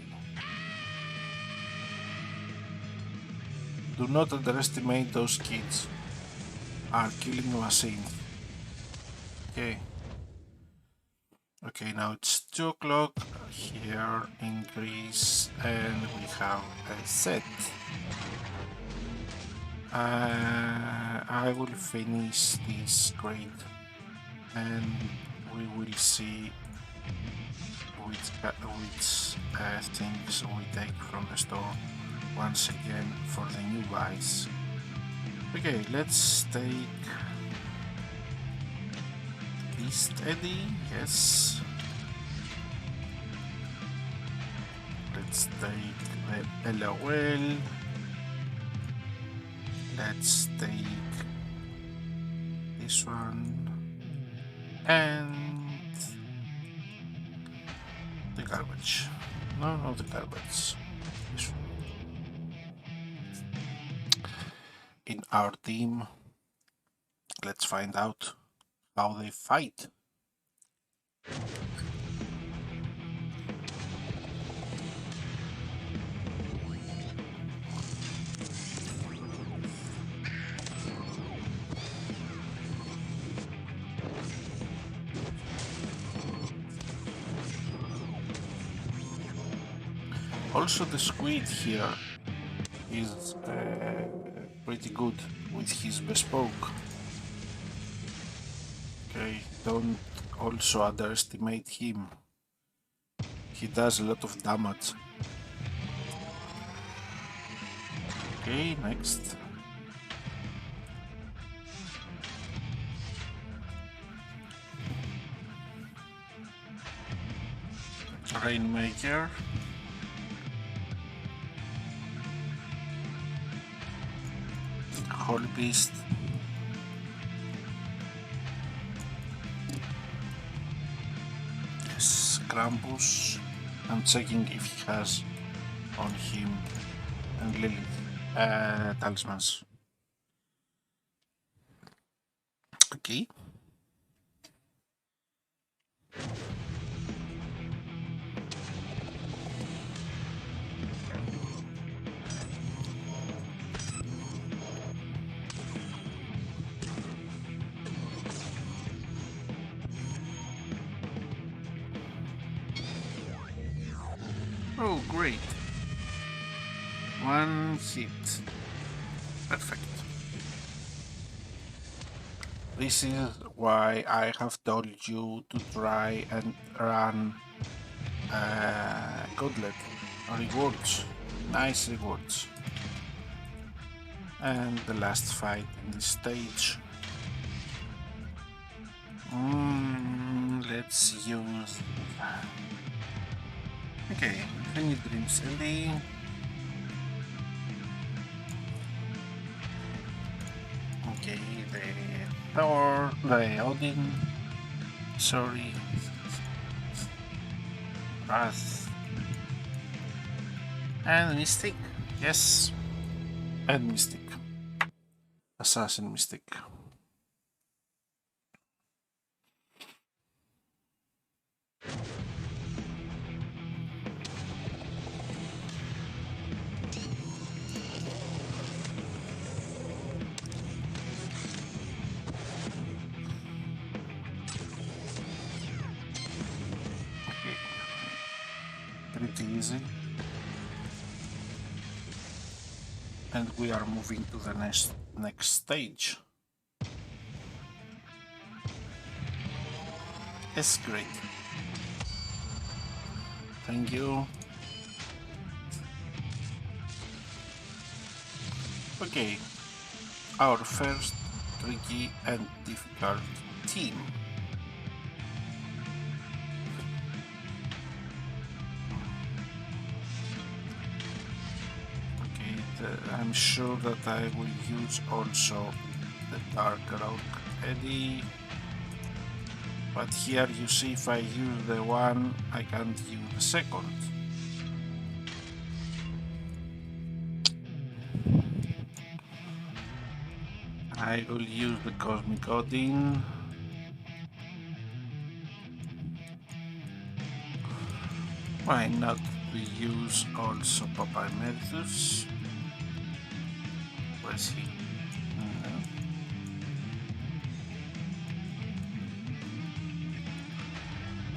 Do not underestimate those kids. Are killing machines. Okay. Okay, now it's 2 o'clock here in Greece and we have a set. I will finish this grade and we will see which things we take from the store once again for the new buys. Okay, let's take Beast Eddie, yes. Let's take the LOL. Let's take this one and the garbage. No, not the garbage. This one. In our team, let's find out how they fight. Also the squid here is pretty good with his bespoke. Okay, don't also underestimate him. He does a lot of damage. Okay, next. Rainmaker. Holy Beast. Krampus. I'm checking if he has on him and Lilith. talismans. Okay. Oh, great. One hit. Perfect. This is why I have told you to try and run Gauntlet rewards. Nice rewards. And the last fight in this stage. Let's use... Okay, any dreams LD. Okay, the Thor, the Odin, sorry, Wrath, and Mystic, yes, and Mystic, Assassin Mystic. Pretty easy, and we are moving to the next stage. It's great. Thank you. Okay, our first tricky and difficult team. I'm sure that I will use also the Dark Rock Eddy, but here you see if I use the one, I can't use the second. I will use the Cosmic Odin. Why not we use also Papa Emeritus? Where's he? No.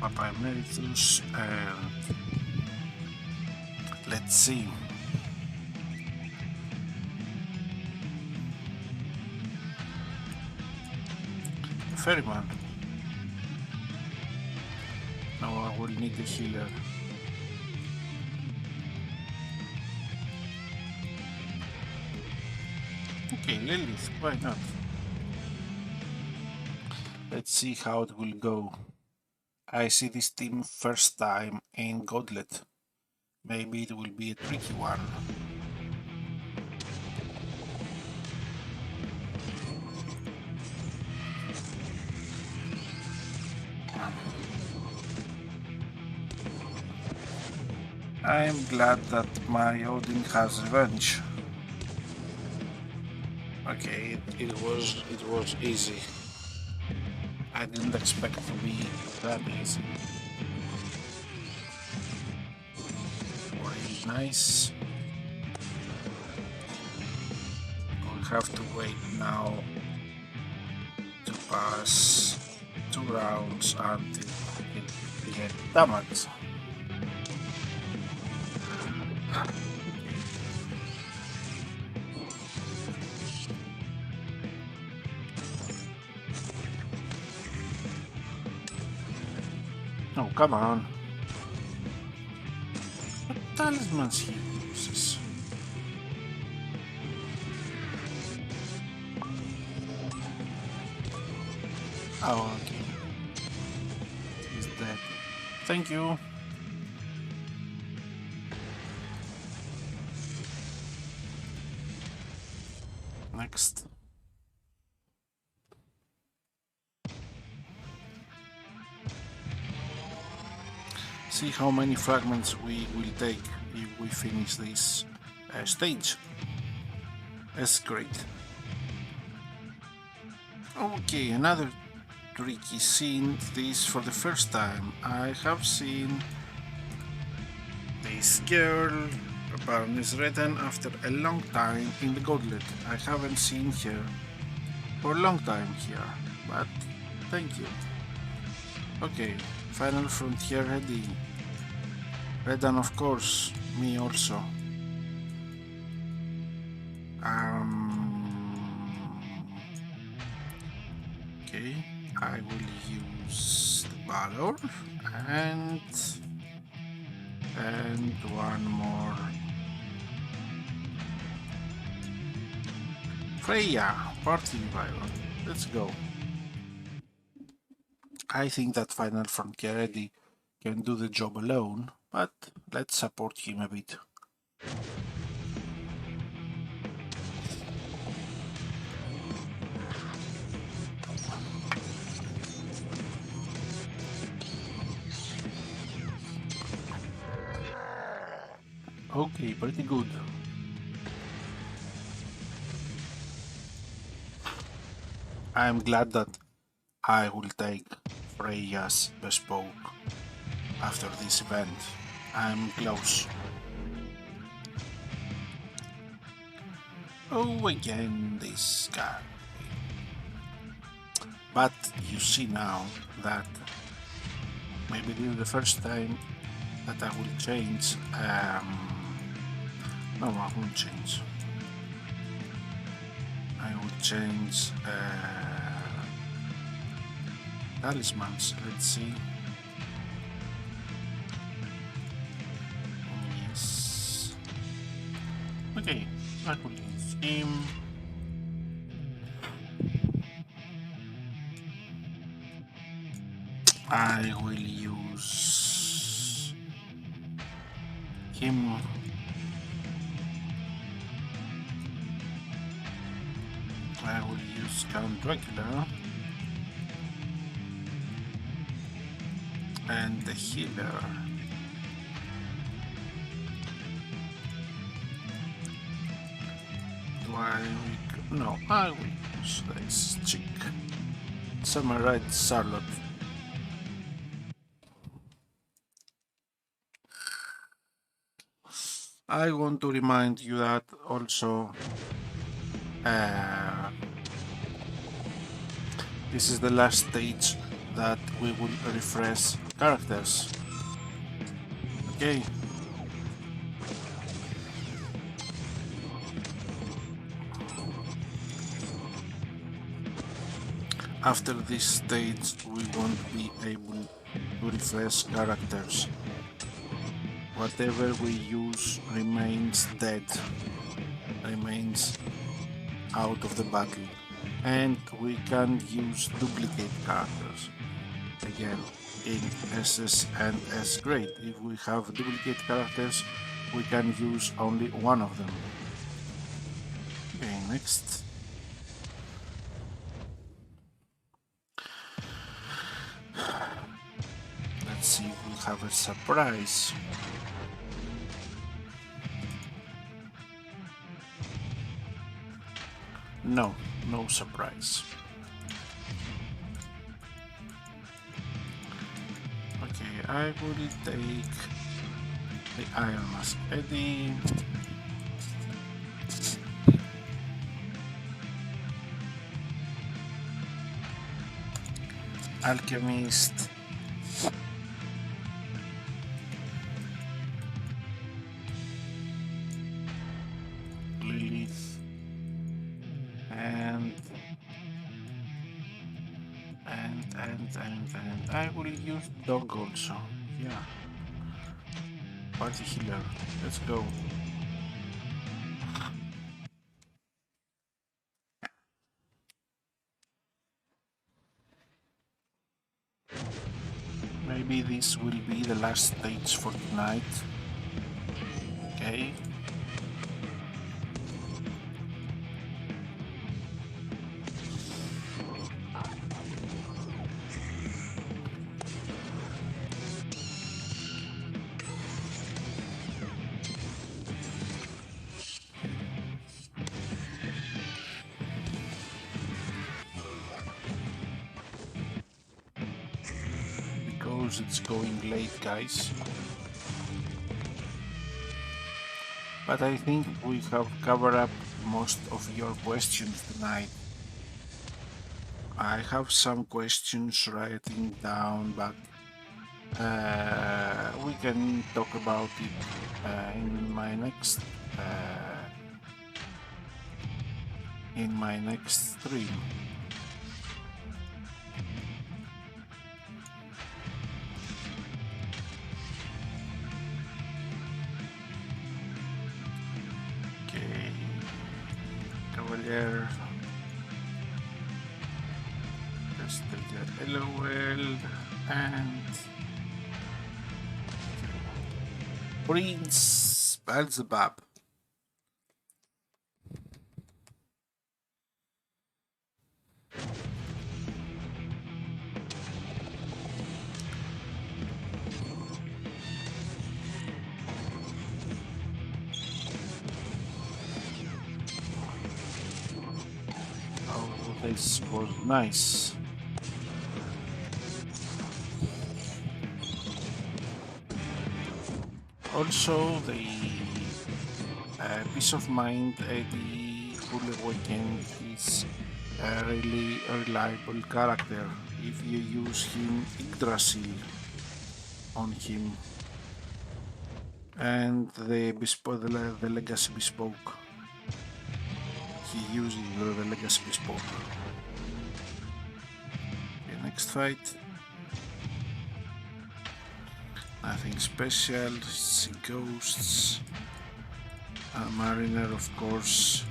Papa Emeritus, and let's see. Ferryman. Now I will need a healer. Okay, Lilith, why not? Let's see how it will go. I see this team first time in Gauntlet. Maybe it will be a tricky one. I am glad that my Odin has revenge. Okay, it was easy. I didn't expect it to be that easy. Really nice. We have to wait now to pass 2 rounds until it gets damage. Oh, come on. What talismans he uses? Oh, okay. He's dead. Thank you. Next. See how many fragments we will take if we finish this stage. That's great. Okay, another tricky scene. This for the first time. I have seen this girl, Baroness Redden, after a long time in the Gauntlet. I haven't seen her for a long time here, but thank you. Okay, Final Frontier ready. Redden, of course, me also. Okay, I will use the Valor and one more Freya, Party Revival. Let's go. I think that Final Frontier Ready can do the job alone, but let's support him a bit. Okay, pretty good. I'm glad that I will take Freya's Bespoke after this event. I'm close. Oh, again this guy. But you see now that maybe this is the first time that I will change. No, I won't change. I will change Talismans. Let's see. Yes. Okay, I will use him. I will use him. I will use Count Dracula and the healer. Do I? No, I will use this chick. Samurai Charlotte. I want to remind you that also this is the last stage that we will refresh characters. Okay. After this stage we won't be able to refresh characters. Whatever we use remains dead, remains out of the battle, and we can use duplicate characters again in SS and S grade. If we have duplicate characters, we can use only one of them. Okay, next. Let's see if we have a surprise. No, no surprise. Okay, I will take the Iron Mask Eddie. Alchemist. Lilith. And I will use Dog also. Yeah. Party healer. Let's go. Maybe this will be the last stage for tonight. Okay. because it's going late, guys. But I think we have covered up most of your questions tonight. I have some questions writing down, but we can talk about it in my next stream. Okay, Cavalier. Let's take the LOL and Prince Beelzebub. Oh, this was nice. Also, the Peace of Mind Eddie Fully Awakened is a really reliable character if you use him Yggdrasil on him, and the Legacy Bespoke. He uses the Legacy Bespoke. Okay, next fight. Nothing special. Sea Ghosts. A Mariner, of course.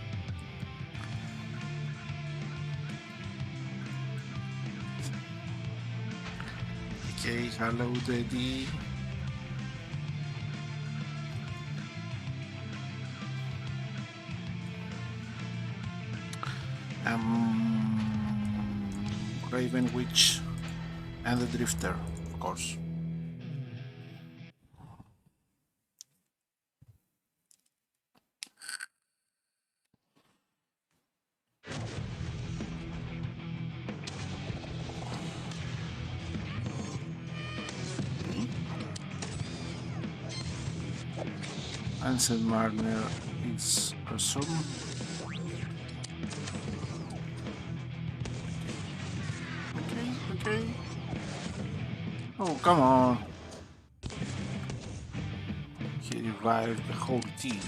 Okay, hello, Daddy. Raven Witch and the Drifter, of course. Ansel Marner is awesome. Okay. Oh, come on. He revived the whole team.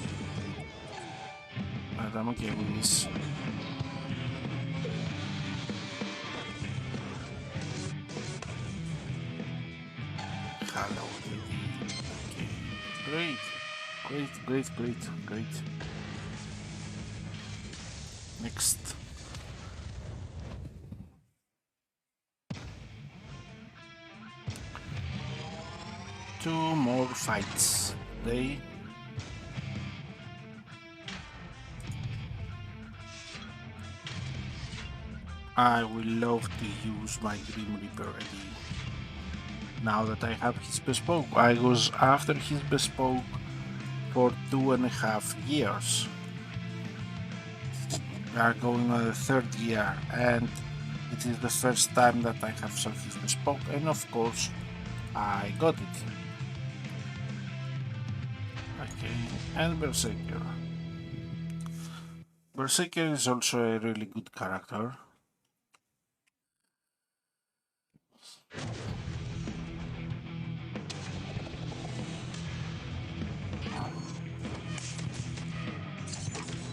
But I'm okay with this. Hello, Daddy. Okay. Great. Next. Two more fights. I will love to use my Grim Reaper Eddie. Now that I have his bespoke, I was after his bespoke for 2.5 years. We are going on the third year, and it is the first time that I have saw his bespoke, and of course I got it. Okay, and Berserker. Berserker is also a really good character.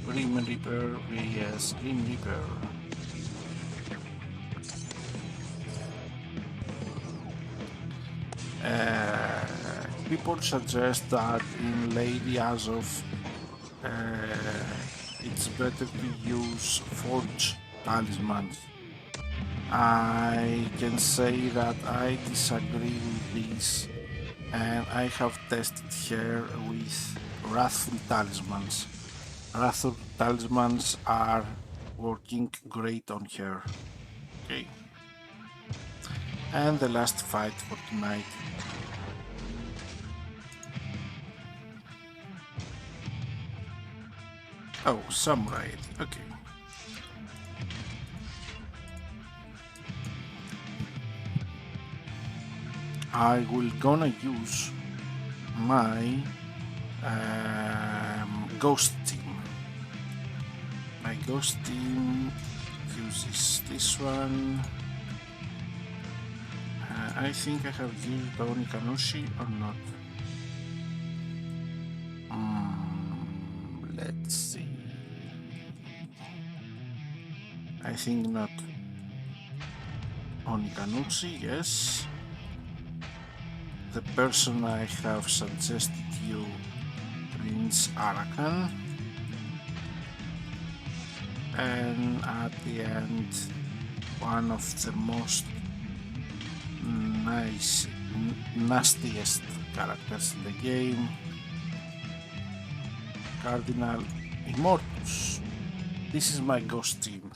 Grim Reaper, yes, Grim Reaper. People suggest that in Lady Azov it's better to use Forge Talismans. I can say that I disagree with this, and I have tested her with Wrathful Talismans. Wrathful Talismans are working great on her. Okay. And the last fight for tonight. Oh, Samurai. Okay. I will gonna use my ghost team. My ghost team uses this one. I think I have used Onikanushi or not. Let's see. I think not. Onikanushi, yes. The person I have suggested you, Prince Arakan. And at the end, one of the most nastiest characters in the game, Cardinal Immortus. This is my ghost team,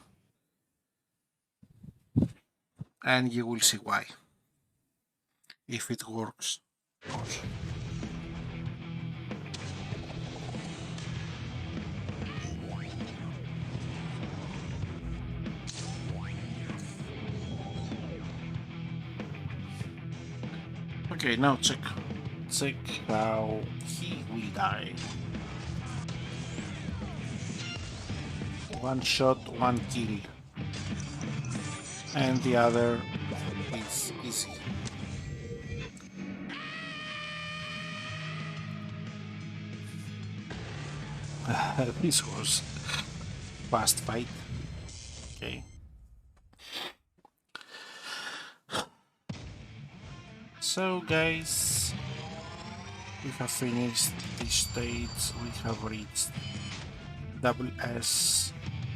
and you will see why, if it works also. Okay, now check how he will die. One shot, one kill, and the other is easy. This was fast fight. Okay. So guys, we have finished this stage. We have reached double S.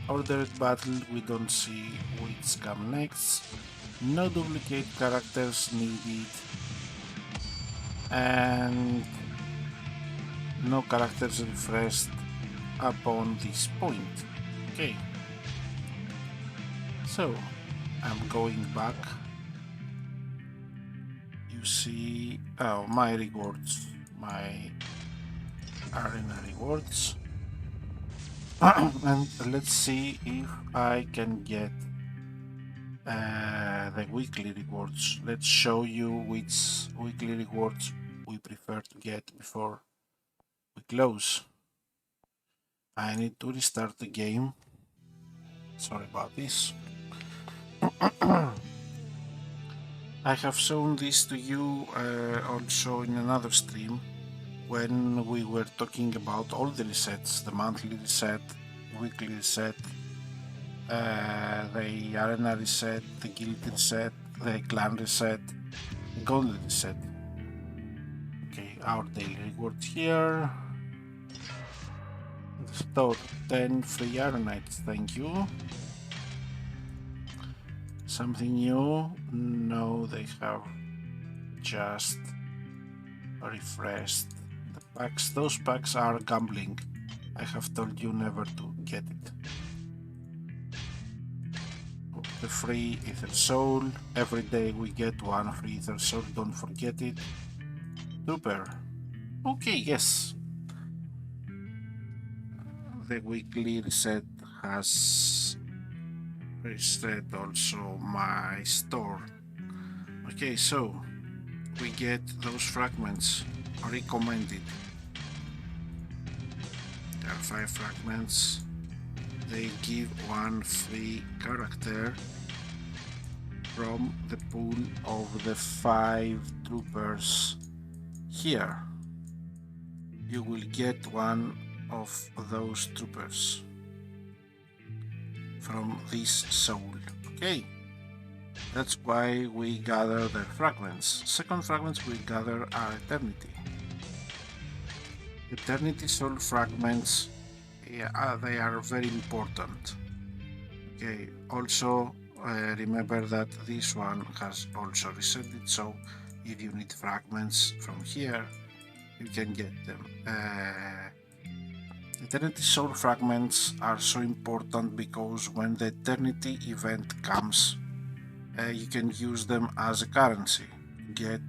Ordered battle, we don't see which come next. No duplicate characters needed. And no characters refreshed upon this point. Okay. So, I'm going back. You see, my rewards, my arena rewards. And let's see if I can get the weekly rewards. Let's show you which weekly rewards we prefer to get before we close. I need to restart the game. Sorry about this. I have shown this to you also in another stream when we were talking about all the resets, the monthly reset, weekly reset, the arena reset, the guild reset, the clan reset, the gauntlet reset. Okay, our daily reward here. Store 10 free arenites, thank you. Something new? No, they have just refreshed the packs. Those packs are gambling. I have told you never to get it. The free Ether Soul. Every day we get one free Ether Soul, don't forget it. Super. Okay, yes. The weekly reset has reset also my store. Okay, so we get those fragments recommended. There are 5 fragments. They give one free character from the pool of the 5 troopers here. You will get one of those troopers from this soul. Okay, that's why we gather the fragments. Second fragments we gather are eternity. Eternity soul fragments, yeah, they are very important. Okay, also remember that this one has also resetted, so if you need fragments from here, you can get them. Eternity soul fragments are so important because when the eternity event comes, you can use them as a currency. Get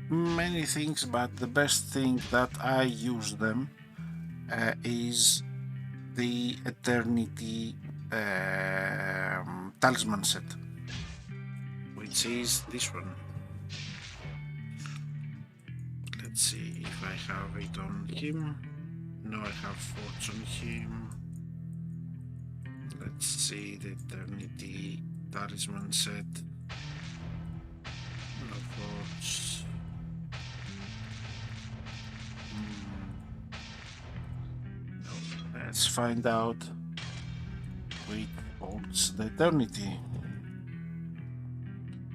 many things, but the best thing that I use them is the Eternity Talisman set, which which is this one. Let's see if I have it on him. No, I have forts on him. Let's see the Eternity Talisman set. No forts. No. Let's find out which holds the Eternity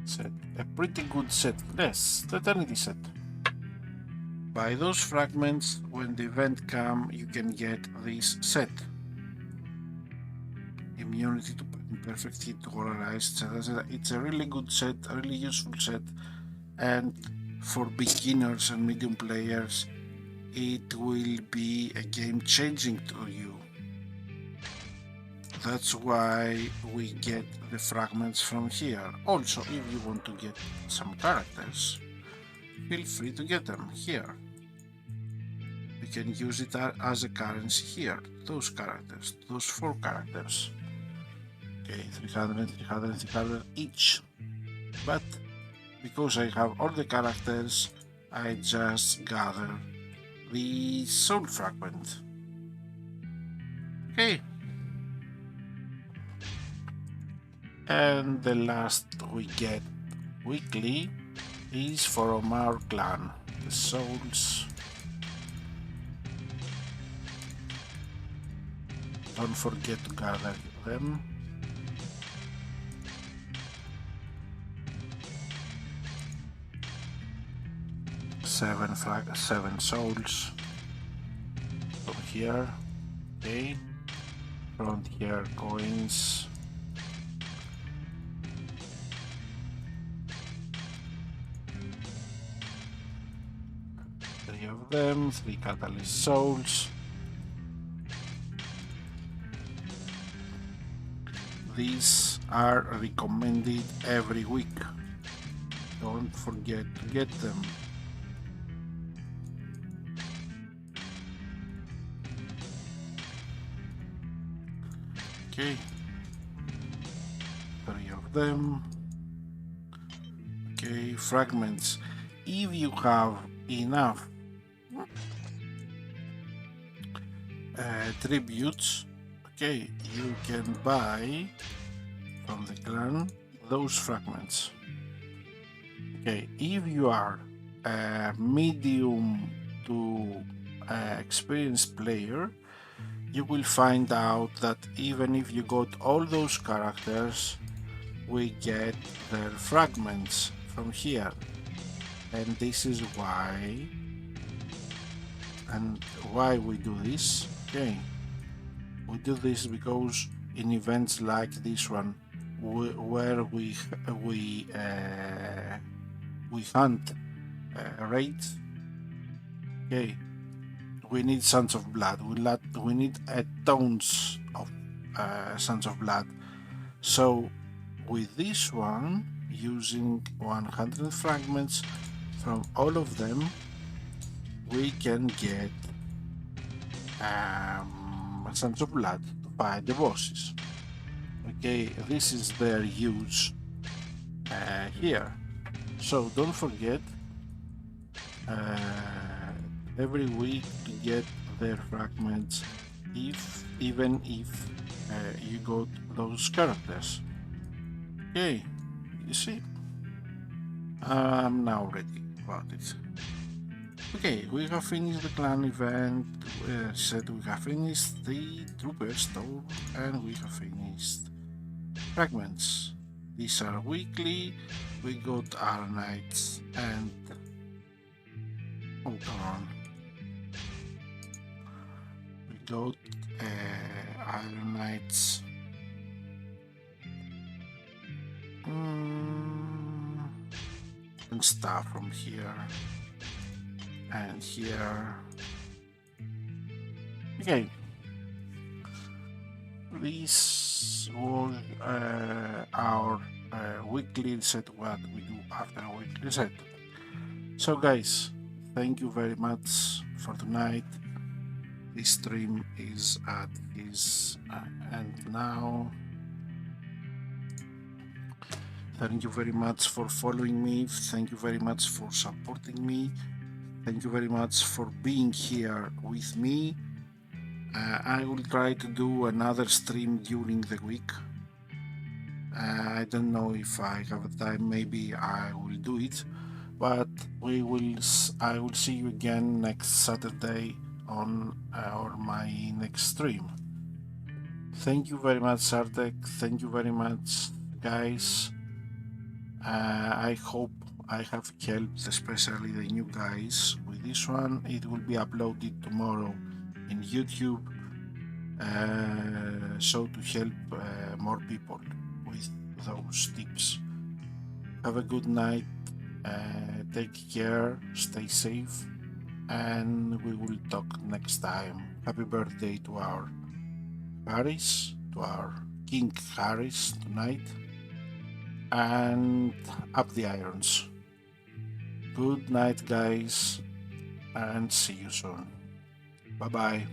set. A pretty good set. Yes, the Eternity set. Buy those fragments. When the event comes, you can get this set. Immunity to imperfect hit, polarized, etc. It's a really good set, a really useful set, and for beginners and medium players, it will be a game changing to you. That's why we get the fragments from here. Also, if you want to get some characters, feel free to get them here. You can use it as a currency here. Those characters, those 4 characters. Okay, 300, 300, 300 each. But because I have all the characters, I just gather the soul fragment. Okay. And the last we get weekly is from our clan, the souls. Don't forget to gather them. Seven souls from here. Okay, from here coins. Three of them, 3 catalyst souls. These are recommended every week. Don't forget to get them. Okay, 3 of them. Okay, fragments. If you have enough tributes, okay, you can buy from the clan those fragments. Okay, if you are a medium to experienced player, you will find out that even if you got all those characters, we get their fragments from here. And this is why we do this. Okay, we do this because in events like this one, where we hunt raids, okay, we need Sons of Blood. We need tons of Sons of Blood. So with this one, using 100 fragments from all of them, we can get Sons of Blood to fight the bosses. Okay, this is their use here. So don't forget every week to get their fragments, even if you got those characters. Okay, you see, I'm now ready about it. Okay, we have finished the clan event. Said we have finished the trooper store, and we have finished fragments. These are weekly. We got our knights and hold on. We got Iron Knights. And stuff from here and here. Okay, this was our weekly set, what we do after a weekly set. So guys, thank you very much for tonight. This stream is at its end now. Thank you very much for following me. Thank you very much for supporting me. Thank you very much for being here with me. I will try to do another stream during the week. I don't know if I have time, maybe I will do it, but I will see you again next Saturday on my next stream. Thank you very much, Sartek. Thank you very much, guys. I hope I have helped, especially the new guys, with this one. It will be uploaded tomorrow in YouTube, so to help more people with those tips. Have a good night, take care, stay safe, and we will talk next time. Happy birthday to our Harris, to our King Harris tonight, and up the irons. Good night, guys, and see you soon. Bye bye.